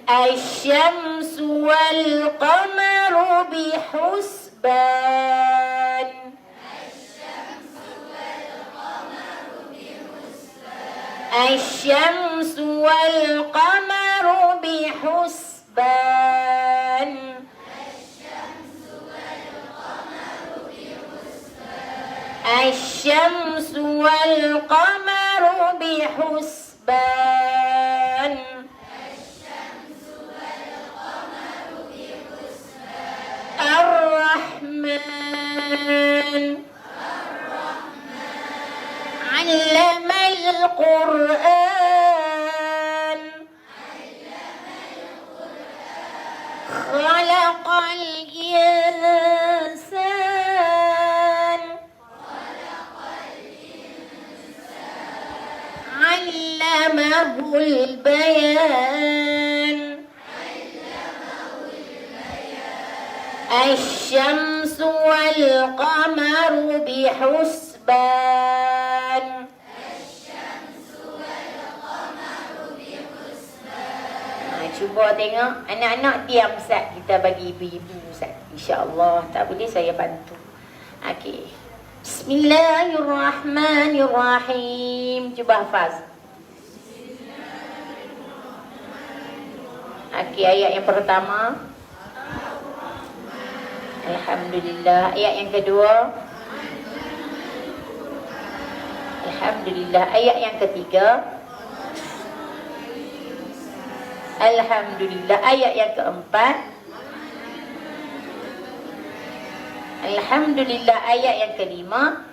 Speaker 2: الشمس والقمر بحسبان الشمس والقمر بحسبان الشمس والقمر بحسبان الرحمن علم القرآن خلق الإنسان علمه البيان الشمس والقمر بحسبان Cuba tengok anak-anak diam Ustaz, kita bagi ibu-ibu Ustaz. InsyaAllah tak boleh saya bantu. Okey. Bismillahirrahmanirrahim. Cuba hafaz. Okey, ayat yang pertama. Alhamdulillah. Ayat yang kedua. Alhamdulillah. Ayat yang ketiga. Alhamdulillah. Ayat yang keempat. Alhamdulillah. Ayat yang kelima.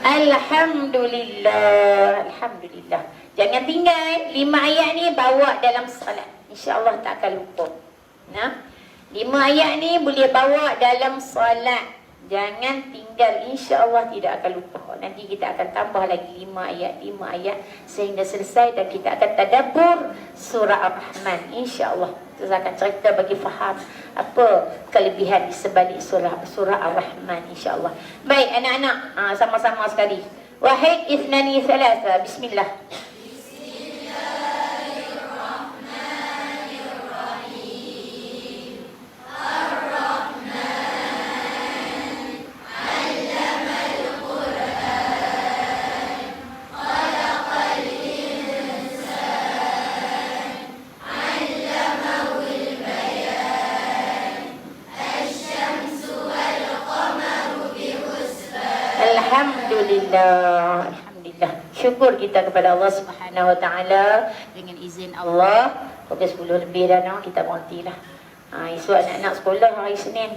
Speaker 2: Alhamdulillah. Alhamdulillah. Jangan tinggal 5 ayat ni, bawa dalam salat. InsyaAllah tak akan lupa. Nah, 5 ayat ni boleh bawa dalam salat. Jangan tinggal, insya-Allah tidak akan lupa. Nanti kita akan tambah lagi 5 ayat sehingga selesai dan kita akan tadabbur surah Ar-Rahman, insya-Allah. Kita akan cerita bagi faham apa kelebihan di sebalik surah Ar-Rahman, insya-Allah. Baik anak-anak, sama-sama sekali. Wahid, ithnani, thalatha. Bismillah. Alhamdulillah, Alhamdulillah. Syukur kita kepada Allah Subhanahu Wa Taala. Dengan izin Allah, pukul 10 lebih dah kita berhentilah. Esok anak-anak sekolah hari Senin.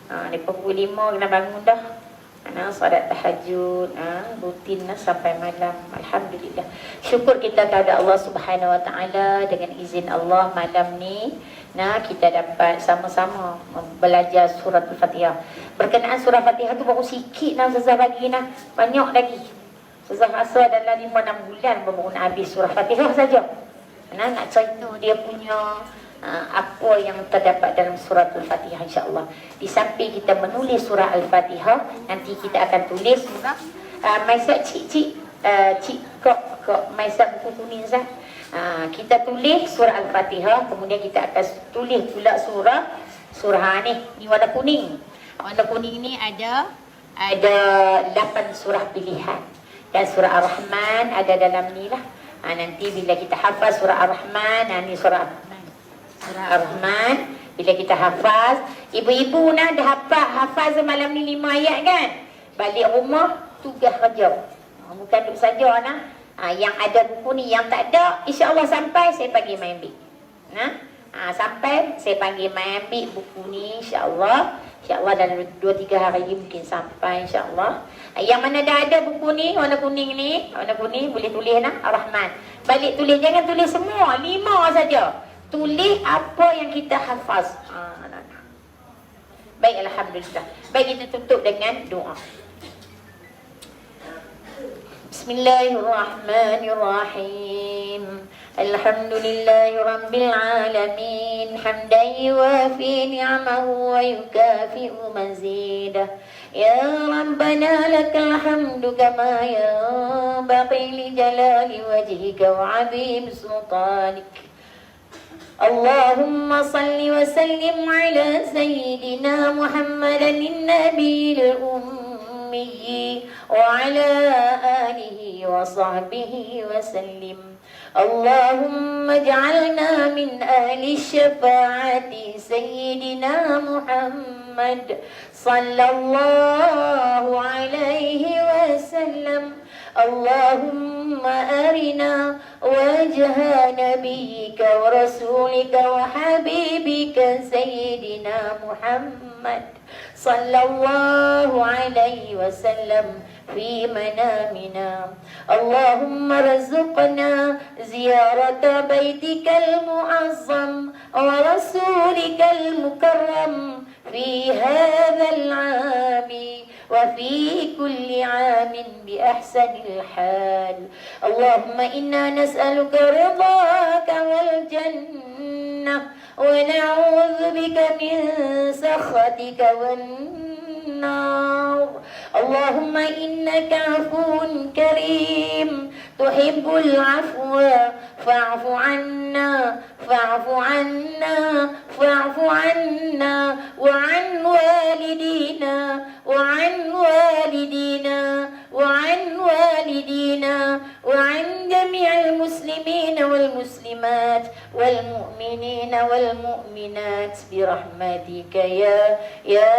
Speaker 2: Lepas pukul 5 kena bangun dah. Anak solat tahajud, rutin sampai malam. Alhamdulillah. Syukur kita kepada Allah Subhanahu Wa Taala, dengan izin Allah malam ni kita dapat sama-sama belajar surah Al-Fatihah. Berkenaan surah Fatihah tu baru sikit Ustazah bagi banyak lagi. Ustazah rasa dalam 5-6 bulan baru nak habis surah Fatihah saja. Nak cerita dia punya apa yang terdapat dalam surah Al-Fatihah, insya-Allah. Di samping kita menulis surah Al-Fatihah, nanti kita akan tulis surah Maisak cik kok Maisak buku kuning Zah. Kita tulis surah Al-Fatihah, kemudian kita akan tulis pula surah ni warna kuning. Warna kuning ni ada 8 surah pilihan. Dan surah Ar-Rahman ada dalam ni lah. Nanti bila kita hafaz surah Ar-Rahman, ni surah Ar-Rahman, bila kita hafaz, ibu-ibu dah hafaz malam ni 5 ayat kan. Balik rumah tugas kerja. Bukan duduk saja yang ada buku ni, yang tak ada insya-Allah sampai saya panggil mai ambil. Sampai saya panggil mai ambil buku ni insya-Allah. InsyaAllah dalam 2-3 hari ni mungkin sampai insyaAllah. Yang mana dah ada buku ni, warna kuning ni, warna kuning boleh tulis Ar-Rahman. Balik tulis, jangan tulis semua, 5 saja. Tulis apa yang kita hafaz. Baik, Alhamdulillah. Baik, kita tutup dengan doa. Bismillahirrahmanirrahim. Alhamdulillahi Rabbil Alamin. Hamdan yuwafi ni'amahu wa yukafi'u mazidah. Ya Rabbana lakal hamdu kama yanbaghi li jalali wajhika wa 'azim sultanik. Allahumma salli wa sallim ala Sayyidina Muhammadin nabiyil ummi wa ala alihi wa sahbihi wa sallim. Allahumma ij'alna min ahli syafa'ati Sayyidina Muhammad sallallahu alaihi wasallam. Allahumma arina wajha nabiyyika wa rasulika wa habibika Sayyidina Muhammad sallallahu alaihi wasallam fi manamina. Allahumma razuqna ziyarata baitikal mu'azzam wa rasulika al-mukarram fi hadzal 'ami وفي كل عام بأحسن الحال. اللهم إنا نسألك رضاك والجنة ونعوذ بك من سخطك والنار. اللهم إنك عفو كريم تحب العفو فاعف عنا فاعف عنا فاعف عنا وعن والدينا وعن والدينا وعن والدينا وعن جميع المسلمين والمسلمات والمؤمنين والمؤمنات برحمتك يا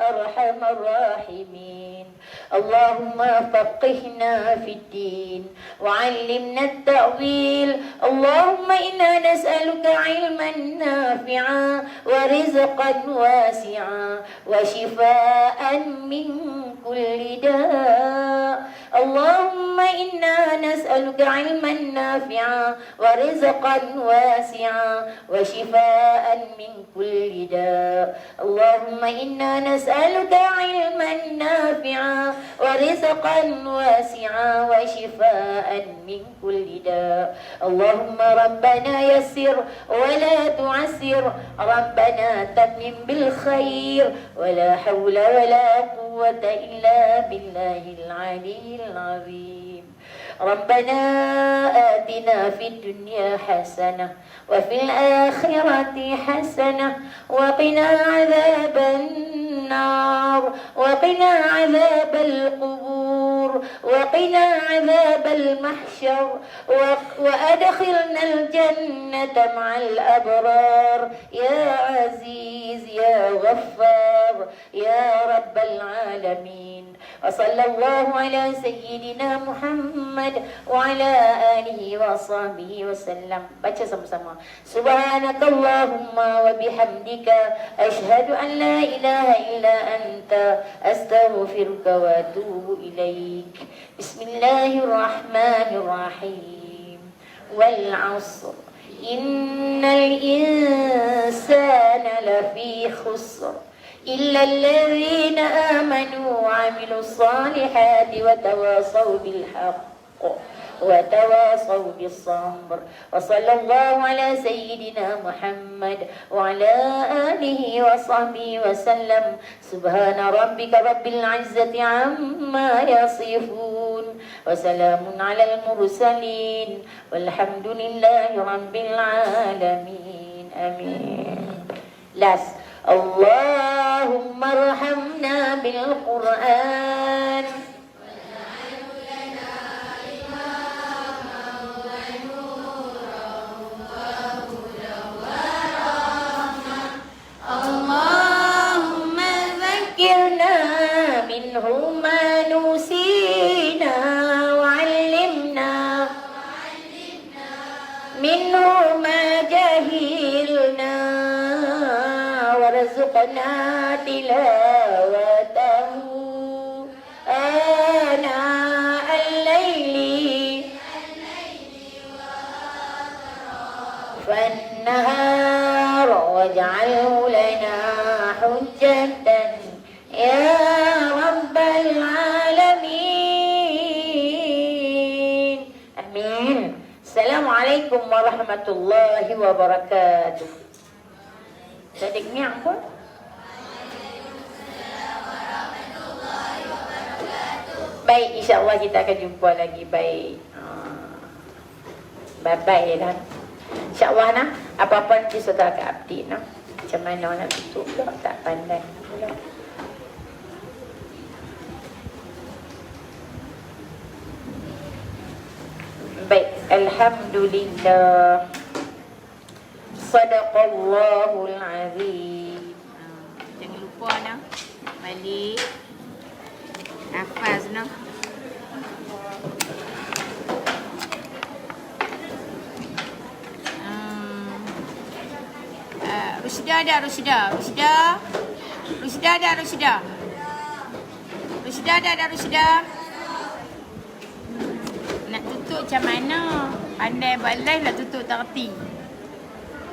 Speaker 2: أرحم الراحمين. اللهم فقهنا في الدين وعلمنا التأويل. اللهم إنا نسألك علما نافعا ورزقا واسعا وشفاء من كل داء. اللهم إنا نسألك علما نافعا ورزقا واسعا وشفاء من كل داء. اللهم إنا نسألك علما نافعا ورزقا واسعا وشفاء من كل داء. اللهم ربنا يسر ولا تعسر. ربنا تمم بالخير. ولا حول ولا قوة إلا بالله العلي العظيم. ربنا آتنا في الدنيا حسنة وفي الآخرة حسنة وقنا عذاب النار وقنا عذاب القبور وقنا عذاب المحشر المحشر وأدخلنا الجنة مع الأبرار يا عزيز يا غفار يا رب العالمين. وصلى الله على سيدنا محمد وعلى آله وصحبه وسلم. Baca sama-sama. Subhanakallahumma wa bihamdika asyhadu an la ilaha illa anta astaghfiruka wa atubu ilaik. Bismillahirrahmanirrahim. Wal 'asr. Innal insana lafi khusr. إلا الذين آمنوا وعملوا الصالحات وتواصوا بالحق وتواصوا بالصبر. وصلى الله على سيدنا محمد وعلى آله وصحبه وسلم. سبحان ربك رب العزة عما يصفون وسلام على المرسلين والحمد لله رب العالمين. آمين. Last. Allahumma arhamna bil Qur'an Allahumma zakkirna minhu ma nusina wa 'allimna minhu ma jahilna warzuqna tilawatahu ana al-laili fan-nahar waj'alhu lana hujjatan ya rabbal alamin. Amin. Assalamualaikum warahmatullahi wabarakatuh. Sediknya apa? Baik, insyaAllah kita akan jumpa lagi. Baik. Bye-bye lah. InsyaAllah nah, apa-apa nanti sudah ke abdi nah. Macam mana nak tutup tak? Tak pandai. Baik, alhamdulillah. Sadaqallahul azim. Jangan lupa nah. Balik. Hafaz nah. Rusida dah, Rusida. Rusida. Rusida dah, Rusida. Rusida dah, Rusida. Nak tutup macam mana? Pandai balai lah tutup tak reti.